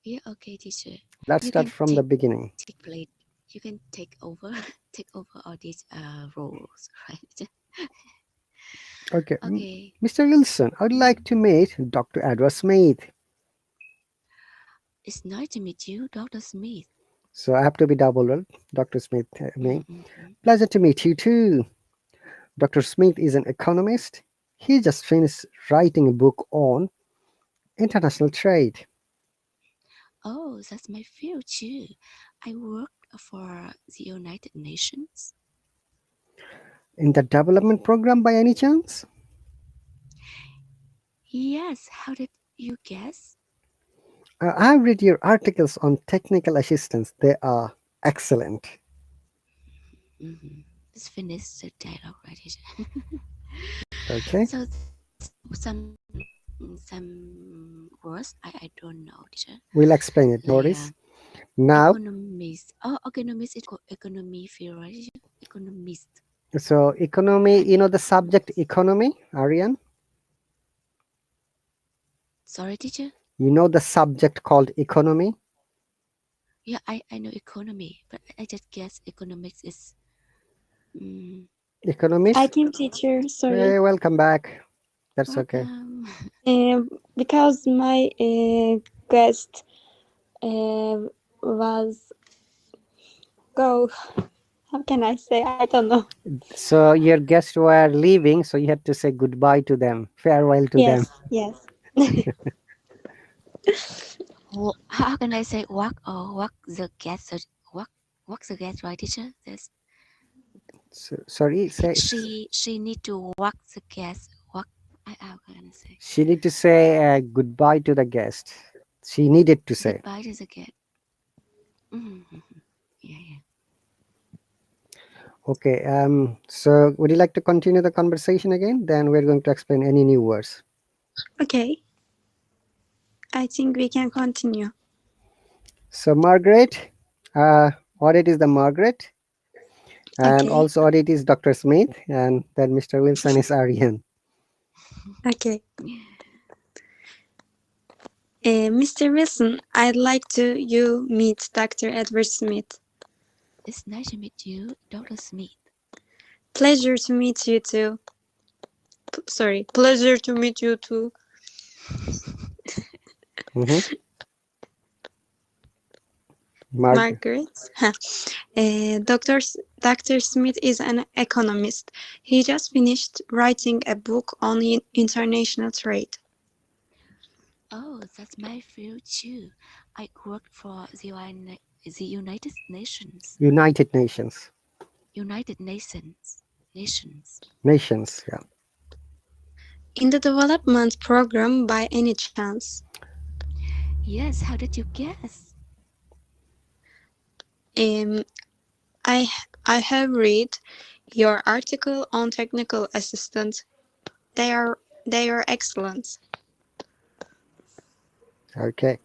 [SPEAKER 3] Yeah, okay, teacher.
[SPEAKER 1] Let's
[SPEAKER 3] You
[SPEAKER 1] start
[SPEAKER 3] can
[SPEAKER 1] from the beginning.
[SPEAKER 3] take plate. You can take over, take over all these roles, right? teacher?
[SPEAKER 1] Okay,
[SPEAKER 3] Okay.
[SPEAKER 1] Mr. Wilson, I'd like to meet Dr. Edward Smith.
[SPEAKER 3] It's nice to meet you, Dr. Smith.
[SPEAKER 1] So I have to be double, well, Dr. Smith, me.
[SPEAKER 3] Mm.
[SPEAKER 1] Pleasure to meet you too. Dr. Smith is an economist. He just finished writing a book on international trade.
[SPEAKER 3] Oh, that's my field too. I work for the United Nations.
[SPEAKER 1] In the development program by any chance?
[SPEAKER 3] Yes, how did you guess?
[SPEAKER 1] I've read your articles on technical assistance. They are excellent.
[SPEAKER 3] Mm-hmm. Let's finish the dialogue right here.
[SPEAKER 1] Okay,
[SPEAKER 3] So some words I don't know, teacher.
[SPEAKER 1] we'll explain it,
[SPEAKER 3] Like
[SPEAKER 1] Norris. Now,
[SPEAKER 3] economist. Oh, economist is economy field, right? Teacher? Economist.
[SPEAKER 1] so economy,
[SPEAKER 3] I
[SPEAKER 1] you know
[SPEAKER 3] think.
[SPEAKER 1] the subject economy, Aryan?
[SPEAKER 3] Sorry, teacher.
[SPEAKER 1] You know the subject called economy?
[SPEAKER 3] Yeah, I know economy, but I just guess economics is. Mm,
[SPEAKER 2] I
[SPEAKER 1] Economist?
[SPEAKER 2] can teacher, sorry.
[SPEAKER 1] Hey, welcome back. That's okay.
[SPEAKER 3] welcome.
[SPEAKER 2] Because my guest uh, was go. How can I say? I don't know.
[SPEAKER 1] So your guests were leaving, so you had to say goodbye to them, farewell to them.
[SPEAKER 2] Yes, yes.
[SPEAKER 3] How can I say walk the gas? Walk walk the gas, right, teacher? That's
[SPEAKER 1] So, sorry, say
[SPEAKER 3] she need to walk the gas. Walk. How can I say?
[SPEAKER 1] she need to say goodbye to the guest. She needed to say.
[SPEAKER 3] Goodbye to the gas. Mm-hmm. Yeah, yeah.
[SPEAKER 1] Okay, so would you like to continue the conversation again? Then we're going to explain any new words.
[SPEAKER 2] Okay, I think we can continue.
[SPEAKER 1] So Margaret, audit is the Margaret, and
[SPEAKER 2] Okay,
[SPEAKER 1] also audit is Dr. Smith, and then Mr. Wilson is Aryan.
[SPEAKER 2] okay. Mr. Wilson, I'd like to you meet Dr. Edward Smith.
[SPEAKER 3] It's nice to meet you, Dr. Smith.
[SPEAKER 2] Pleasure to meet you too. Pleasure to meet you too.
[SPEAKER 1] Mm-hmm. Margaret.
[SPEAKER 2] Margaret. Dr. Smith is an economist. He just finished writing a book on international trade.
[SPEAKER 3] Oh, that's my field too. I worked for the United Nations.
[SPEAKER 1] United Nations.
[SPEAKER 3] United Nations. Nations.
[SPEAKER 1] Nations, yeah.
[SPEAKER 2] In the development program by any chance?
[SPEAKER 3] Yes, how did you guess?
[SPEAKER 2] Um, I, I have read your article on technical assistance. They are excellent.
[SPEAKER 1] Okay.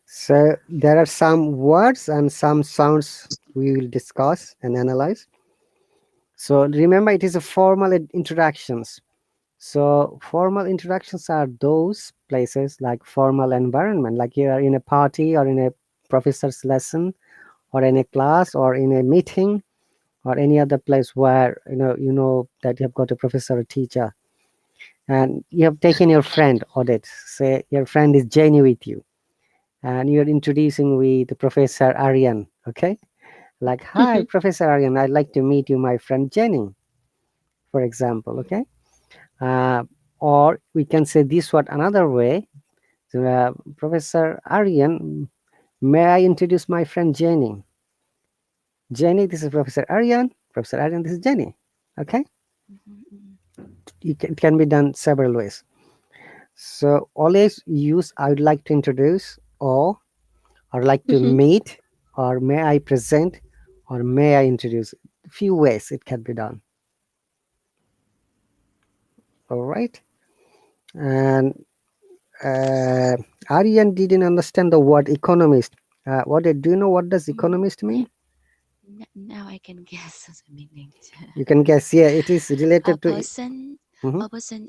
[SPEAKER 1] So there are some words and some sounds we will discuss and analyze. So remember, it is a formal interactions. So formal interactions are those places like formal environment, like you are in a party or in a professor's lesson or in a class or in a meeting or any other place where you know that you have got a professor or teacher, and you have taken your friend audit. Say your friend is Jenny with you, and you're introducing with Professor Aryan. Okay, like, hi, Professor Aryan, I'd like to meet you, my friend Jenny, for example. Okay, uh, or we can say this one another way. So, Professor Aryan, may I introduce my friend Jenny? Jenny, this is Professor Aryan. Professor Aryan, this is Jenny. Okay,
[SPEAKER 3] Mm-hmm.
[SPEAKER 1] it can be done several ways. So always use I would like to introduce, or like to
[SPEAKER 2] Mhm.
[SPEAKER 1] meet, or may I present, or may I introduce. Few ways it can be done. All right. And uh, Aryan didn't understand the word economist. Do you know what does
[SPEAKER 3] Mm,
[SPEAKER 1] economist mean?
[SPEAKER 3] now I can guess the meaning.
[SPEAKER 1] You can guess. Yeah, it is
[SPEAKER 3] a
[SPEAKER 1] related to.
[SPEAKER 3] person,
[SPEAKER 1] Mhm.
[SPEAKER 3] a person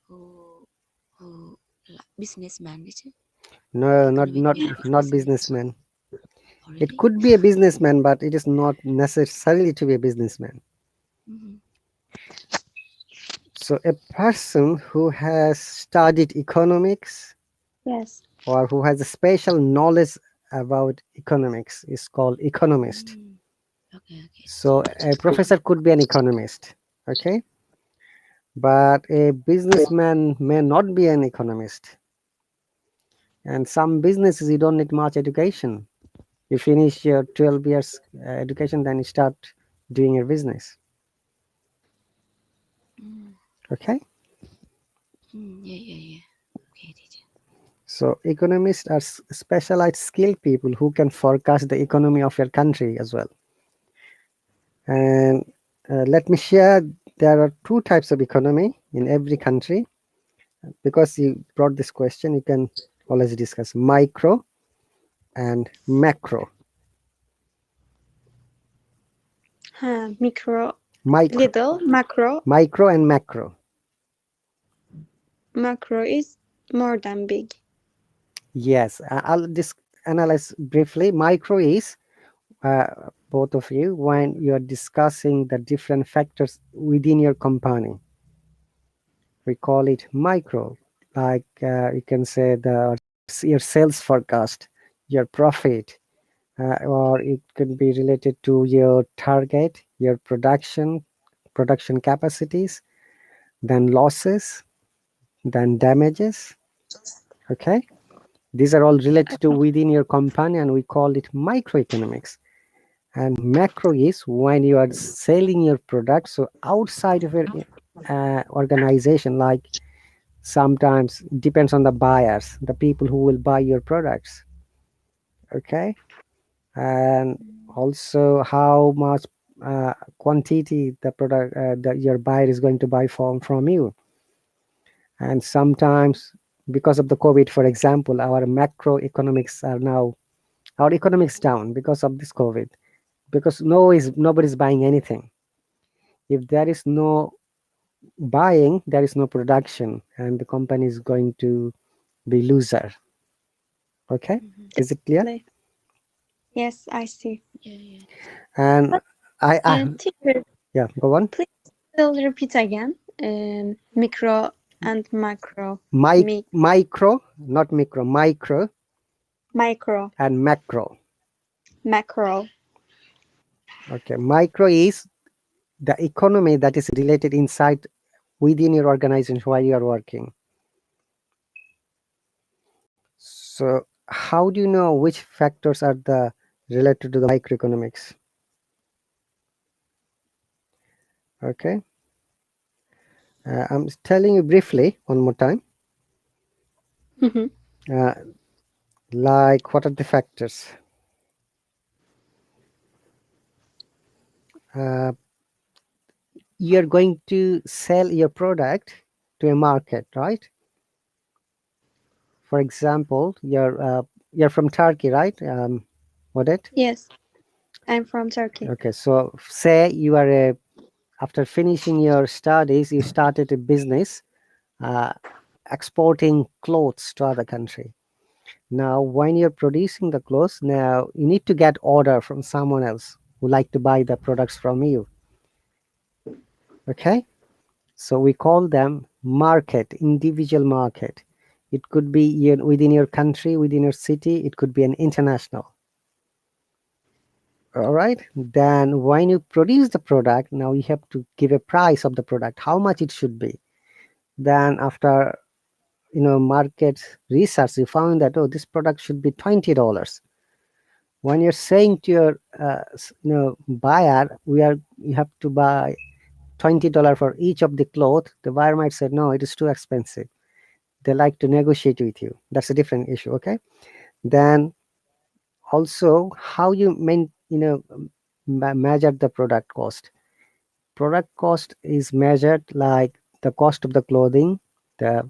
[SPEAKER 3] who businessman is it?
[SPEAKER 1] No, not
[SPEAKER 3] Economic
[SPEAKER 1] not
[SPEAKER 3] meaning of
[SPEAKER 1] not
[SPEAKER 3] business.
[SPEAKER 1] businessman.
[SPEAKER 3] Oh,
[SPEAKER 1] It
[SPEAKER 3] really?
[SPEAKER 1] could be a businessman, but it is not necessarily to be a businessman.
[SPEAKER 3] Mm-hmm.
[SPEAKER 1] So a person who has studied economics
[SPEAKER 2] Yes.
[SPEAKER 1] or who has a special knowledge about economics is called economist.
[SPEAKER 3] Mm. Okay, okay.
[SPEAKER 1] So a professor could be an economist, okay, but a businessman may not be an economist. And some businesses you don't need much education. You finish your 12 years education, then you start doing your business.
[SPEAKER 3] Mm.
[SPEAKER 1] Okay,
[SPEAKER 3] Yeah, yeah, yeah. Okay, teacher.
[SPEAKER 1] so economists are specialized skilled people who can forecast the economy of your country as well. And let me share, there are two types of economy in every country. Because you brought this question, you can always discuss micro and macro.
[SPEAKER 2] Micro,
[SPEAKER 1] Micro,
[SPEAKER 2] little, macro.
[SPEAKER 1] micro and macro.
[SPEAKER 2] Macro is more than big.
[SPEAKER 1] Yes, I'll just analyze briefly. Micro is both of you when you're discussing the different factors within your company. We call it micro. Like you can say your sales forecast, your profit, or it could be related to your target, your production capacities, then losses, then damages. Okay, these are all related to within your company, and we call it microeconomics. And macro is when you are selling your product, so outside of your organization, like sometimes it depends on the buyers, the people who will buy your products. Okay, and also how much quantity the product that your buyer is going to buy from you. And sometimes because of the COVID, for example, our macroeconomics are now, our economics down because of this COVID, because nobody's buying anything. If there is no buying, there is no production, and the company is going to be loser. Okay,
[SPEAKER 3] Mm-hmm.
[SPEAKER 1] is it clear?
[SPEAKER 2] Definitely. Yes, I see.
[SPEAKER 3] Yeah, yeah.
[SPEAKER 1] And
[SPEAKER 2] But
[SPEAKER 1] I
[SPEAKER 2] teacher,
[SPEAKER 1] yeah, go on.
[SPEAKER 2] please still repeat again. Micro and macro.
[SPEAKER 1] Micro, not micro, micro
[SPEAKER 2] Micro,
[SPEAKER 1] and macro.
[SPEAKER 2] macro.
[SPEAKER 1] Okay, micro is the economy that is related inside within your organization while you are working. So how do you know which factors are the related to the microeconomics? Okay, I'm telling you briefly one more time.
[SPEAKER 2] Mhm.
[SPEAKER 1] Uh, like what are the factors? Uh, you're going to sell your product to a market, right? For example, you're from Turkey, right? What it?
[SPEAKER 2] Yes, I'm from Turkey.
[SPEAKER 1] Okay, so say you are a, after finishing your studies, you started a business uh, exporting clothes to other country. Now, when you're producing the clothes, now you need to get order from someone else who like to buy the products from you. Okay, so we call them market, individual market. It could be within your country, within your city. It could be an international. All right. Then when you produce the product, now you have to give a price of the product, how much it should be. Then after market research, you found that, oh, this product should be $20. When you're saying to your buyer, you have to buy $20 for each of the cloth, the buyer might say, no, it is too expensive. They like to negotiate with you. That's a different issue. Okay. Then also how you measure the product cost. Product cost is measured like the cost of the clothing, the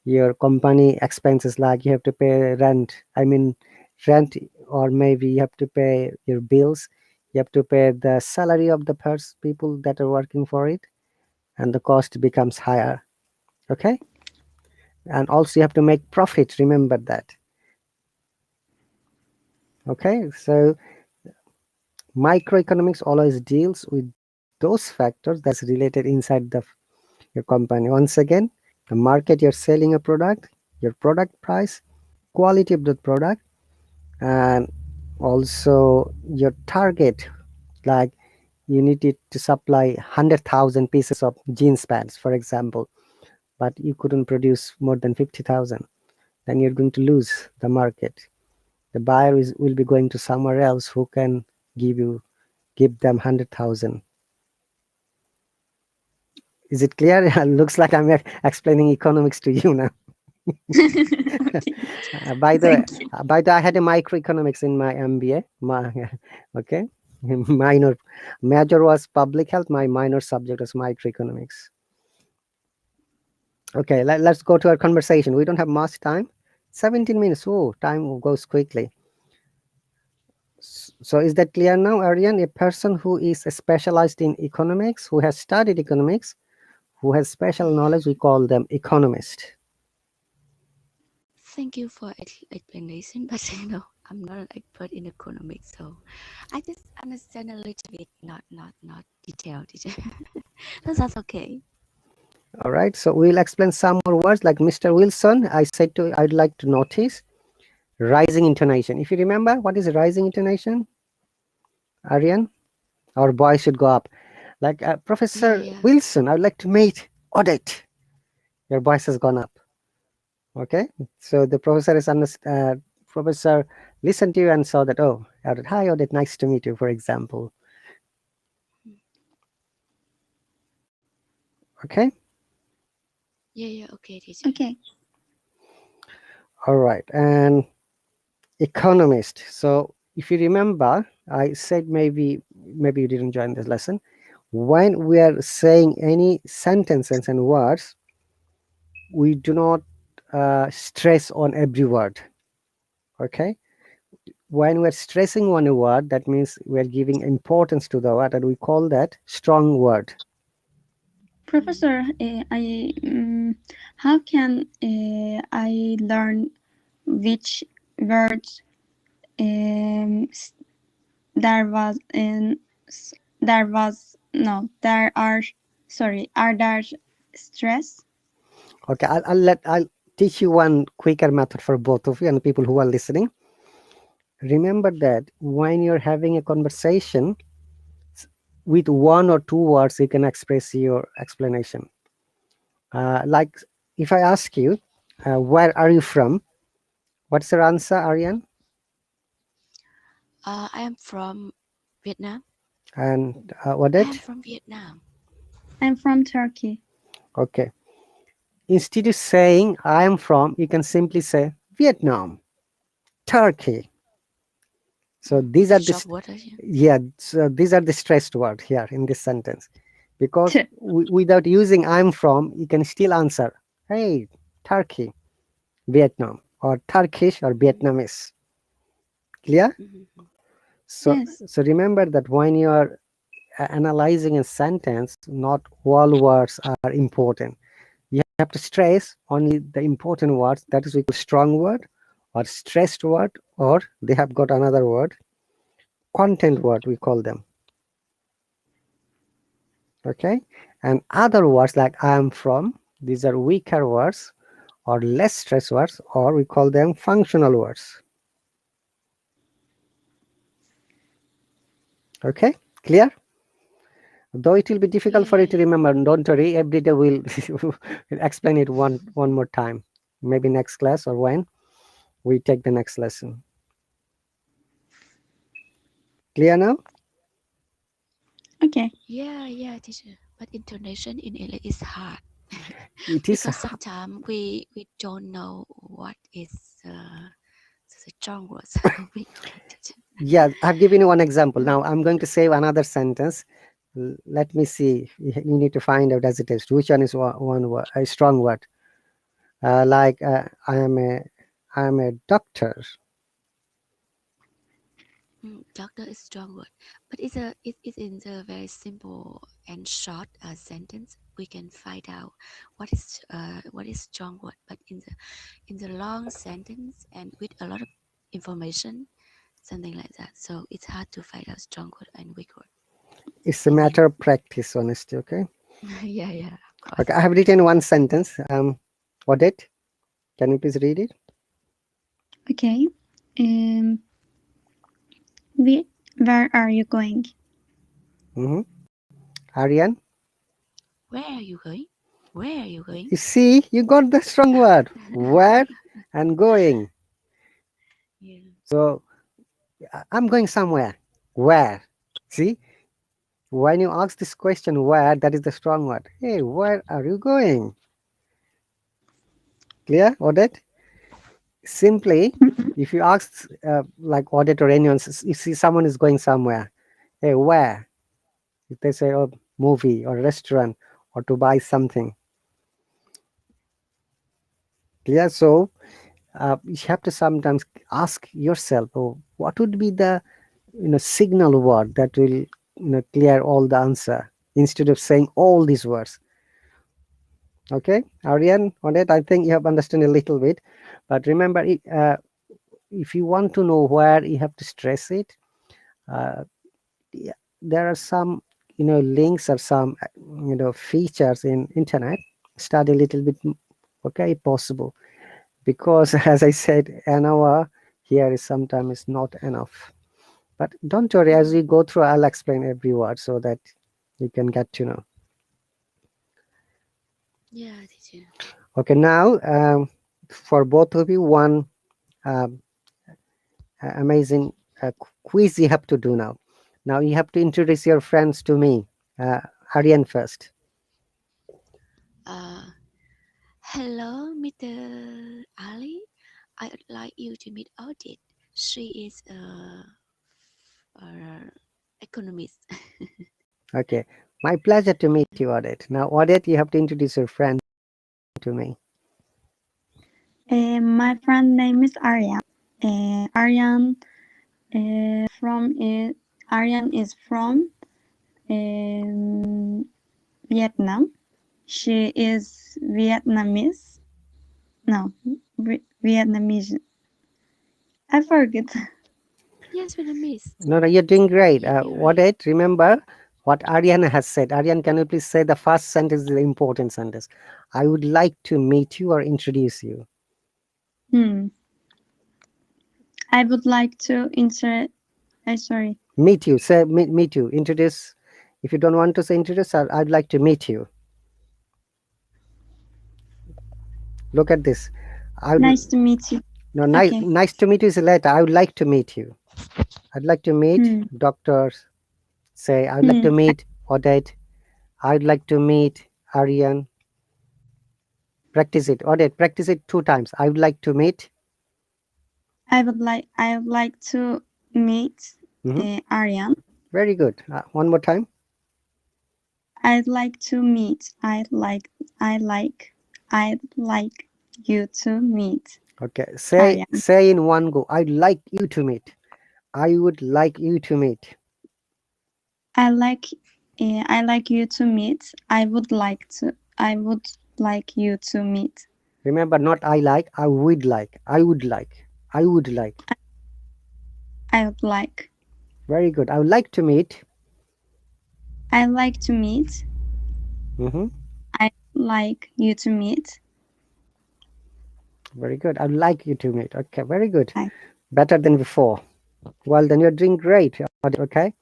[SPEAKER 1] your company expenses, like you have to pay rent. I mean, rent, or maybe you have to pay your bills. You have to pay the salary of the people that are working for it, and the cost becomes higher. Okay, and also you have to make profit. Remember that. Okay, so microeconomics always deals with those factors that's related inside your company. Once again, the market you're selling a product, your product price, quality of the product, and also your target. Like you needed to supply 100,000 pieces of jeans pants, for example, but you couldn't produce more than 50,000. Then you're going to lose the market. The buyer will be going to somewhere else who can give them 100,000. Is it clear? Looks like I'm explaining economics to you now. By the way,
[SPEAKER 2] Thank you.
[SPEAKER 1] I had a microeconomics in my MBA. Okay, minor, major was public health. My minor subject was microeconomics. Okay, let's go to our conversation. We don't have much time. 17 minutes. Oh, time goes quickly. So is that clear now, Aryan? A person who is specialized in economics, who has studied economics, who has special knowledge, we call them economist.
[SPEAKER 3] Thank you for explanation, but I'm not an expert in economics, so I just understand a little bit, not detailed. That's okay.
[SPEAKER 1] All right, so we'll explain some more words like Mr. Wilson. I said to I'd like to notice rising intonation. If you remember, what is rising intonation, Aryan? Our voice should go up. Like
[SPEAKER 3] Yeah,
[SPEAKER 1] Professor
[SPEAKER 3] yeah.
[SPEAKER 1] Wilson, I'd like to meet Audit. Your voice has gone up. Okay, so the professor professor listened to you and saw that, oh, Audit, hi Audit, nice to meet you, for example. Okay,
[SPEAKER 3] Yeah, yeah. Okay, teacher.
[SPEAKER 2] Okay.
[SPEAKER 1] all right, and economist. So if you remember, I said maybe you didn't join this lesson. When we are saying any sentences and words, we do not stress on every word. Okay, when we're stressing on a word, that means we're giving importance to the word, and we call that strong word.
[SPEAKER 3] Mm.
[SPEAKER 2] Professor, how can I learn which words there was in there was no there are sorry are there stress?
[SPEAKER 1] Okay, I'll teach you one quicker method for both of you and people who are listening. Remember that when you're having a conversation, with one or two words, you can express your explanation. Like if I ask you, where are you from? What's your answer, Aryan?
[SPEAKER 3] I am from Vietnam.
[SPEAKER 1] And what
[SPEAKER 3] I am
[SPEAKER 1] it?
[SPEAKER 3] from Vietnam.
[SPEAKER 2] I'm from Turkey.
[SPEAKER 1] Okay. Instead of saying I am from, you can simply say Vietnam, Turkey. So these
[SPEAKER 3] It's a
[SPEAKER 1] are
[SPEAKER 3] short
[SPEAKER 1] the
[SPEAKER 3] word, yeah.
[SPEAKER 1] yeah. So these are the stressed word here in this sentence, because without using I'm from, you can still answer, hey, Turkey, Vietnam, or Turkish or
[SPEAKER 3] Mm.
[SPEAKER 1] Vietnamese. Clear?
[SPEAKER 3] Mm-hmm.
[SPEAKER 1] So
[SPEAKER 2] Yes.
[SPEAKER 1] so remember that when you are analyzing a sentence, not all words are important. You have to stress only the important words. That is we call strong word or stressed word, or they have got another word, content word we call them. Okay, and other words like I am from, these are weaker words or less stress words, or we call them functional words. Okay, clear? Though it will be difficult
[SPEAKER 3] Yeah,
[SPEAKER 1] for you
[SPEAKER 3] yeah,
[SPEAKER 1] to
[SPEAKER 3] yeah.
[SPEAKER 1] remember, don't worry, every day we'll explain it one more time, maybe next class or when we take the next lesson. Clear now?
[SPEAKER 2] Okay.
[SPEAKER 3] Yeah, yeah, teacher. But intonation in English is hard
[SPEAKER 1] It is
[SPEAKER 3] because sometimes we don't know what is the strong words or weak word, teacher.
[SPEAKER 1] yeah, I've given you one example. Now I'm going to say another sentence. Let me see. You need to find out as it is which one is one word, a strong word. Like I am a doctor.
[SPEAKER 3] Doctor is strong word, but it's in the very simple and short sentence. We can find out what is strong word, but in the long sentence and with a lot of information, something like that. So it's hard to find out strong word and weak word
[SPEAKER 1] It's a
[SPEAKER 3] in
[SPEAKER 1] matter
[SPEAKER 3] English.
[SPEAKER 1] of practice, honestly. Okay.
[SPEAKER 3] Yeah, yeah, of course.
[SPEAKER 1] Okay, I have written one sentence. Audit, can you please read it?
[SPEAKER 2] Okay. Um, where are you going?
[SPEAKER 1] Mm-hmm. Aryan,
[SPEAKER 3] Where are you going? Where are you going?
[SPEAKER 1] you see, you got the strong word. Where and going.
[SPEAKER 3] Yeah.
[SPEAKER 1] So I'm going somewhere. Where? See, when you ask this question, where, that is the strong word. Hey, where are you going? Clear, Audit? Simply, if you ask like Audit or anyone, you see someone is going somewhere. Hey, where? If they say, oh, movie or restaurant or to buy something. Clear? So you have to sometimes ask yourself, oh, what would be the signal word that will clear all the answer instead of saying all these words. Okay, Aryan, on it, I think you have understood a little bit, but remember, if you want to know where, you have to stress it. Uh, yeah, there are some links or some features in internet. Study a little bit, okay, if possible, because as I said, an hour here is sometimes not enough. But don't worry, as we
[SPEAKER 3] Mm.
[SPEAKER 1] go through, I'll explain every word so that you can get to know.
[SPEAKER 3] Yeah, teacher.
[SPEAKER 1] Okay, now for both of you, one um, amazing quiz you have to do now. Now you have to introduce your friends to me. Uh, Aryan first.
[SPEAKER 3] Uh, Hello, Mr. Ali. I would like you to meet Audit. She is a economist.
[SPEAKER 1] Okay. My pleasure to meet you, Odette. Now, Odette, you have to introduce your friend to me.
[SPEAKER 2] My friend name is Aryan. Aryan Aryan is from Vietnam. She is Vietnamese. No, Vietnamese. I forget.
[SPEAKER 3] Yes, Vietnamese.
[SPEAKER 1] No, no, you're doing great.
[SPEAKER 3] You're right.
[SPEAKER 1] Odette, remember what Ariana has said. Ariane, can you please say the first sentence is the important sentence? I would like to meet you or introduce you.
[SPEAKER 2] Hmm. I would like to insert. Sorry.
[SPEAKER 1] Meet you. Say meet you. Introduce. If you don't want to say introduce, I'd like to meet you. Look at this. I would
[SPEAKER 2] Nice to meet you.
[SPEAKER 1] no nice
[SPEAKER 2] Okay.
[SPEAKER 1] nice to meet you is later. I would like to meet you. I'd like to meet
[SPEAKER 2] Hmm.
[SPEAKER 1] doctors. Say I'd like
[SPEAKER 2] Hmm.
[SPEAKER 1] to meet Odette. I'd like to meet Ariane. Practice it. Odette, practice it 2 times. I would like to meet.
[SPEAKER 2] I would like to meet
[SPEAKER 1] Mhm.
[SPEAKER 2] Aryan.
[SPEAKER 1] Very good. One more time.
[SPEAKER 2] I'd like to meet. I'd like you to meet
[SPEAKER 1] Okay.
[SPEAKER 2] Aryan.
[SPEAKER 1] Say in one go. I'd like you to meet. I would like you to meet.
[SPEAKER 2] I like I like you to meet. I would like you to meet.
[SPEAKER 1] Remember, not I like. I would like. I would like. I would like.
[SPEAKER 2] I would like.
[SPEAKER 1] Very good. I would like to meet.
[SPEAKER 2] I like to meet.
[SPEAKER 1] Hmm.
[SPEAKER 2] I like you to meet.
[SPEAKER 1] Very good. I'd like you to meet. Okay. Very good.
[SPEAKER 2] I,
[SPEAKER 1] Better than before. Well, then you're doing great. Okay.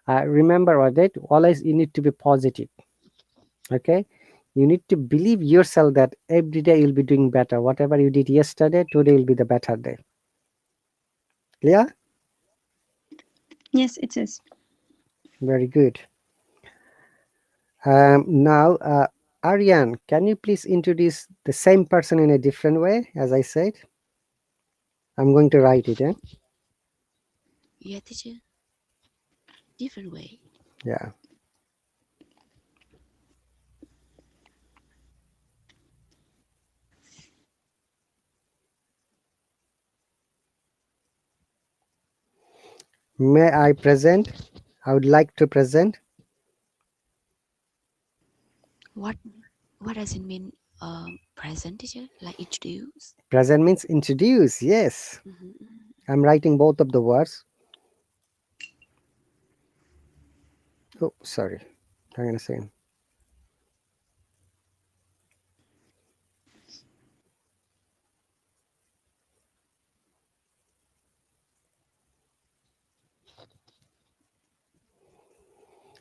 [SPEAKER 1] Remember, Audit, always you need to be positive. Okay. You need to believe yourself that every day you'll be doing better. Whatever you did yesterday, today will be the better day. Clear?
[SPEAKER 2] yes, it is.
[SPEAKER 1] Very good. Now, Aryan, can you please introduce the same person in a different way, as I said? I'm going to write it, eh?
[SPEAKER 3] Yeah, teacher. Different way.
[SPEAKER 1] Yeah. May I present? I would like to present.
[SPEAKER 3] What what does it mean? Present, teacher? Like introduce.
[SPEAKER 1] Present means introduce. Yes.
[SPEAKER 3] Mm-hmm.
[SPEAKER 1] I'm writing both of the words. Oh, sorry. I'm going to say.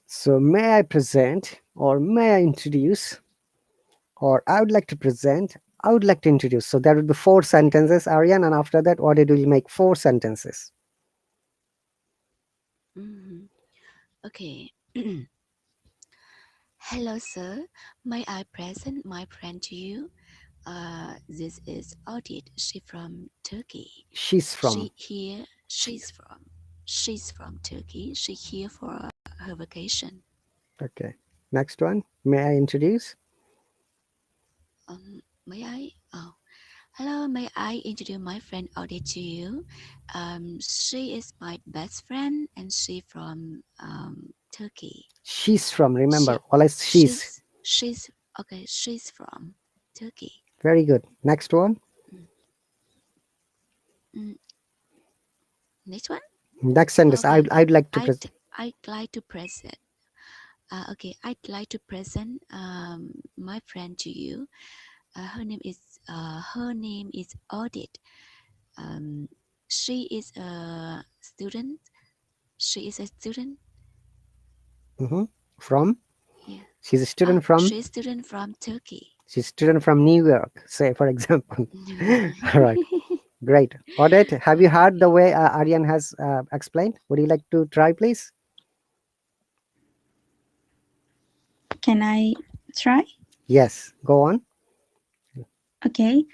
[SPEAKER 1] So, may I present or may I introduce or I would like to present, I would like to introduce. So, there will be 4 sentences, Aryan, and after that, what it will make 4 sentences.
[SPEAKER 3] Mm-hmm. Okay. Hello, sir. May I present my friend to you? This is Audit. She from Turkey.
[SPEAKER 1] She's from.
[SPEAKER 3] She here. She's from Turkey. She here for her vacation.
[SPEAKER 1] Okay. Next one. May I introduce?
[SPEAKER 3] May I? Oh, hello. May I introduce my friend Audit to you? She is my best friend, and she from Turkey.
[SPEAKER 1] She's from. Remember,
[SPEAKER 3] She
[SPEAKER 1] always she's.
[SPEAKER 3] she's okay. She's from Turkey.
[SPEAKER 1] Very good. Next one.
[SPEAKER 3] Mm. Mm, Next one.
[SPEAKER 1] Next sentence.
[SPEAKER 3] Okay.
[SPEAKER 1] I'd like to
[SPEAKER 3] I'd
[SPEAKER 1] present.
[SPEAKER 3] I'd like to present. Okay, I'd like to present my friend to you. Her name is Audit. Um, she is a student. She is a student.
[SPEAKER 1] Hmm. From.
[SPEAKER 3] Yeah.
[SPEAKER 1] She's a student from.
[SPEAKER 3] She's a student from Turkey.
[SPEAKER 1] She's a student from New York, say, for example. All right. Great. Odette, have you heard the way Aryan has explained? Would you like to try, please?
[SPEAKER 2] Can I try?
[SPEAKER 1] Yes. Go on.
[SPEAKER 2] Okay.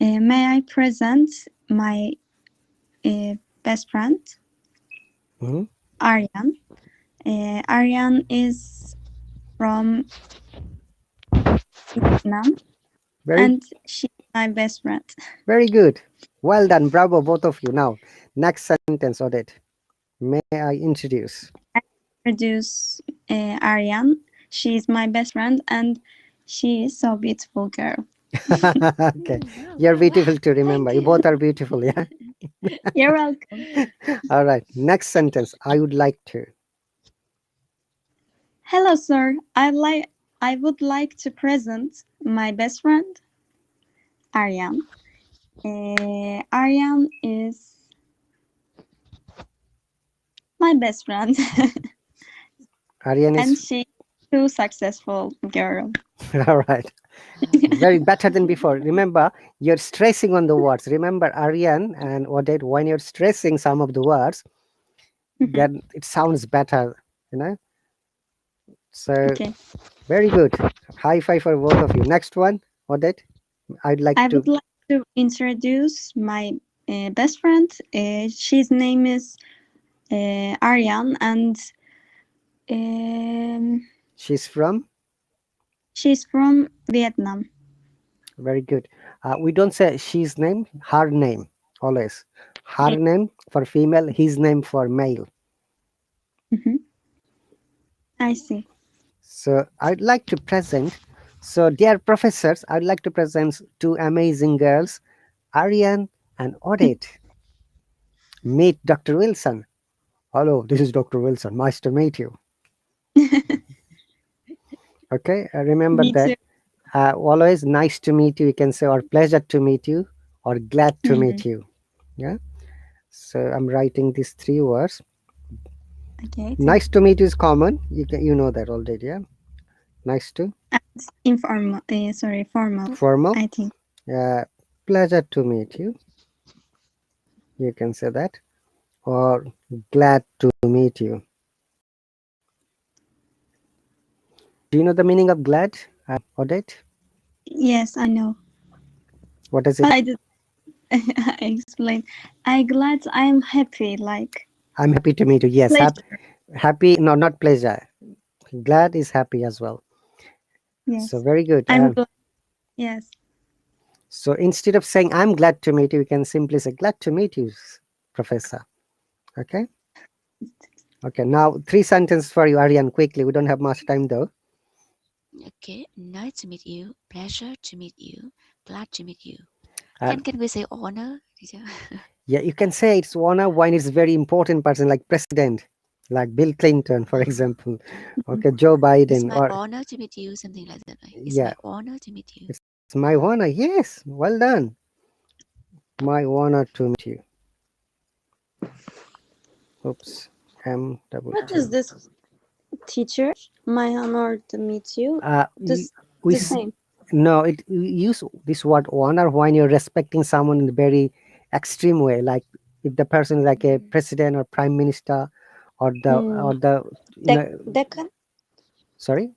[SPEAKER 2] May I present my best friend,
[SPEAKER 1] Mhm.
[SPEAKER 2] Aryan. Aryan is from Vietnam,
[SPEAKER 1] Very,
[SPEAKER 2] and she's my best friend.
[SPEAKER 1] very good. Well done. Bravo, both of you. Now, next sentence, Odette. May I introduce?
[SPEAKER 2] I introduce Aryan. She's my best friend, and she is so beautiful girl.
[SPEAKER 1] Okay.
[SPEAKER 3] Wow,
[SPEAKER 1] You're
[SPEAKER 3] wow, wow.
[SPEAKER 1] beautiful to
[SPEAKER 3] Thank
[SPEAKER 1] remember. You
[SPEAKER 3] you.
[SPEAKER 1] both are beautiful, yeah?
[SPEAKER 2] You're welcome.
[SPEAKER 1] All right. Next sentence. I would like to.
[SPEAKER 2] Hello, sir. I would like to present my best friend, Aryan. Aryan is my best friend,
[SPEAKER 1] Aryan
[SPEAKER 2] and
[SPEAKER 1] is
[SPEAKER 2] she's too successful girl.
[SPEAKER 1] all right. Very better than before. Remember, you're stressing on the words. Remember, Aryan and Odette, when you're stressing some of the words,
[SPEAKER 2] Mhm.
[SPEAKER 1] then it sounds better, you know? So,
[SPEAKER 2] Okay.
[SPEAKER 1] very good. High five for both of you. Next one, Odette. I'd like
[SPEAKER 2] I
[SPEAKER 1] to.
[SPEAKER 2] would like to introduce my best friend. She's name is Aryan, and um,
[SPEAKER 1] She's from.
[SPEAKER 2] she's from Vietnam.
[SPEAKER 1] Very good. We don't say she's name, her name, always. Her
[SPEAKER 2] Eh,
[SPEAKER 1] name for female, his name for male.
[SPEAKER 2] mhm. I see.
[SPEAKER 1] So I'd like to present. So, dear professors, I'd like to present two amazing girls, Ariane and Odette. Meet Dr. Wilson. Hello, this is Dr. Wilson. Nice to meet you. Okay, remember
[SPEAKER 2] Me too.
[SPEAKER 1] that. Always nice to meet you. You can say, or pleasure to meet you, or glad to
[SPEAKER 2] Mhm.
[SPEAKER 1] meet you. Yeah. So I'm writing these three words.
[SPEAKER 2] Okay, thank
[SPEAKER 1] Nice to meet you is common. You know that already. Yeah. Nice to.
[SPEAKER 2] you. Informal. Sorry, formal.
[SPEAKER 1] Formal.
[SPEAKER 2] I think.
[SPEAKER 1] Uh, pleasure to meet you. You can say that. Or glad to meet you. Do you know the meaning of glad, Odette?
[SPEAKER 2] Yes, I know.
[SPEAKER 1] What does
[SPEAKER 2] But
[SPEAKER 1] it?
[SPEAKER 2] I did explain. I glad I am happy. Like
[SPEAKER 1] I'm happy to meet you. Yes,
[SPEAKER 2] pleasure.
[SPEAKER 1] happy. No, not pleasure. Glad is happy as well. So
[SPEAKER 2] Yes,
[SPEAKER 1] very good.
[SPEAKER 2] I'm glad. Yes.
[SPEAKER 1] So instead of saying I'm glad to meet you, we can simply say glad to meet you, Professor. Okay. Okay. Now three sentences for you, Aryan. Quickly. We don't have much time though.
[SPEAKER 3] Okay, nice to meet you. Pleasure to meet you. Glad to meet you.
[SPEAKER 1] And
[SPEAKER 3] Can we say honor, teacher?
[SPEAKER 1] yeah, you can say it's one of when it's very important person like president, like Bill Clinton, for
[SPEAKER 3] Uh-huh.
[SPEAKER 1] example. Okay, Joe
[SPEAKER 3] It's
[SPEAKER 1] Biden,
[SPEAKER 3] my
[SPEAKER 1] or
[SPEAKER 3] honor to meet you, something like that, right? It's
[SPEAKER 1] yeah,
[SPEAKER 3] my honor to meet you.
[SPEAKER 1] it's my honor. Yes, well done. My honor to meet you. Oops, M double
[SPEAKER 2] What is
[SPEAKER 1] N.
[SPEAKER 2] this, teacher? My honor to meet you.
[SPEAKER 1] Uh, y-
[SPEAKER 2] This
[SPEAKER 1] we
[SPEAKER 2] the
[SPEAKER 1] s-
[SPEAKER 2] same.
[SPEAKER 1] no, it we use this word honor when you're respecting someone in a very extreme way, like if the person is like a president or prime minister,
[SPEAKER 2] Mm.
[SPEAKER 1] or the you
[SPEAKER 2] That
[SPEAKER 1] know,
[SPEAKER 2] that can
[SPEAKER 1] sorry,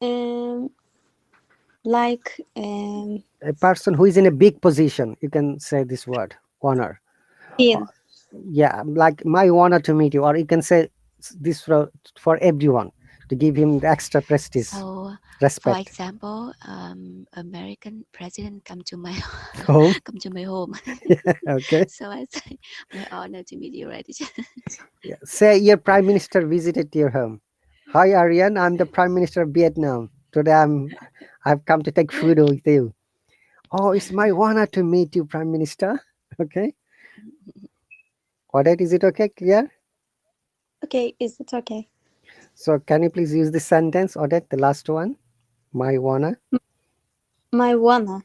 [SPEAKER 2] um like
[SPEAKER 1] a person who is in a big position. You can say this word honor.
[SPEAKER 2] feel.
[SPEAKER 1] Yeah, like my honor to meet you, or you can say this for everyone to give him the extra prestige,
[SPEAKER 3] So, for
[SPEAKER 1] respect.
[SPEAKER 3] example, American president come to my
[SPEAKER 1] Home.
[SPEAKER 3] come to my home.
[SPEAKER 1] Okay.
[SPEAKER 3] So I say, my honor to meet you, right, teacher?
[SPEAKER 1] Yeah. Say your prime minister visited your home. Hi Aryan, I'm the prime minister of Vietnam. Today I've come to take food with you. Oh, it's my honor to meet you, prime minister. Okay. Alright, is it okay, clear?
[SPEAKER 2] Okay, is it okay?
[SPEAKER 1] So can you please use this sentence, Odette, the last one? My honor.
[SPEAKER 2] My wanna.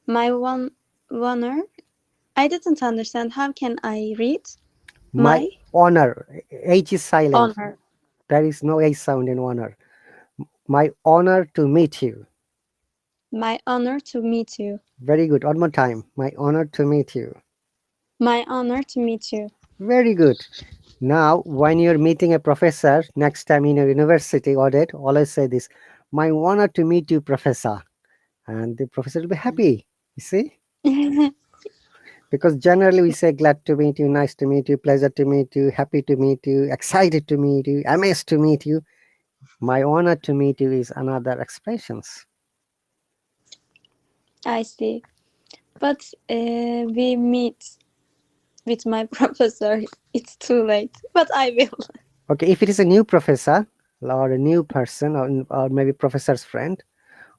[SPEAKER 2] My wanna. I didn't understand. How can I read?
[SPEAKER 1] My
[SPEAKER 2] My
[SPEAKER 1] honor. H is silent.
[SPEAKER 2] honor.
[SPEAKER 1] There is no H sound in honor. My honor to meet you.
[SPEAKER 2] My honor to meet you.
[SPEAKER 1] Very good. One more time. My honor to meet you.
[SPEAKER 2] My honor to meet you.
[SPEAKER 1] Very good. Now, when you're meeting a professor next time in a university audit, always say this: my honor to meet you, professor. And the professor will be happy. You see? Because generally we say glad to meet you, nice to meet you, pleasure to meet you, happy to meet you, excited to meet you, amazed to meet you. My honor to meet you is another expressions.
[SPEAKER 2] I see. But we meet with my professor. It's too late, but I will.
[SPEAKER 1] Okay, if it is a new professor or a new person, or maybe professor's friend,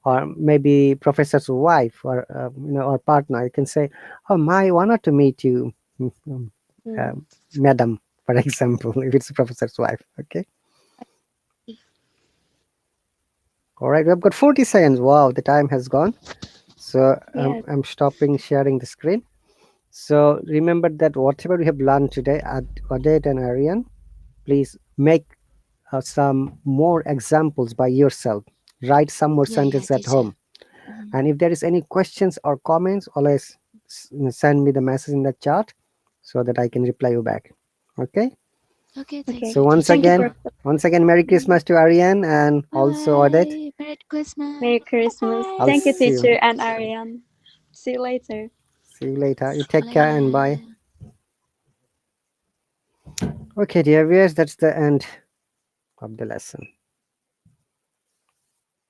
[SPEAKER 1] or maybe professor's wife, or or partner, you can say, oh, my honor to meet you, mm,
[SPEAKER 2] Mm.
[SPEAKER 1] um, madam, for example, if it's a professor's wife. Okay. All right, we've got 40 seconds. Wow, the time has gone. So
[SPEAKER 2] Yes.
[SPEAKER 1] I'm stopping sharing the screen. So remember that whatever we have learned today at Odette and Ariane, please make some more examples by yourself. Write some more
[SPEAKER 3] Yeah, yeah,
[SPEAKER 1] sentences at
[SPEAKER 3] teacher.
[SPEAKER 1] home. And if there is any questions or comments, always send me the message in the chat so that I can reply you back. Okay.
[SPEAKER 3] Okay, thank
[SPEAKER 2] Okay.
[SPEAKER 1] So
[SPEAKER 3] you,
[SPEAKER 2] Thank you,
[SPEAKER 3] teacher.
[SPEAKER 2] Professor.
[SPEAKER 1] once again, Merry Christmas to Ariane and
[SPEAKER 3] Bye
[SPEAKER 1] also Odette.
[SPEAKER 3] bye. Merry Christmas.
[SPEAKER 2] Merry
[SPEAKER 3] Bye
[SPEAKER 2] Christmas.
[SPEAKER 1] I'll
[SPEAKER 2] Thank you,
[SPEAKER 3] bye.
[SPEAKER 1] see you.
[SPEAKER 2] teacher and Ariane. See you later.
[SPEAKER 1] See you later. You
[SPEAKER 3] See you
[SPEAKER 1] take care and bye.
[SPEAKER 3] later.
[SPEAKER 1] Okay, dear viewers, that's the end of the lesson.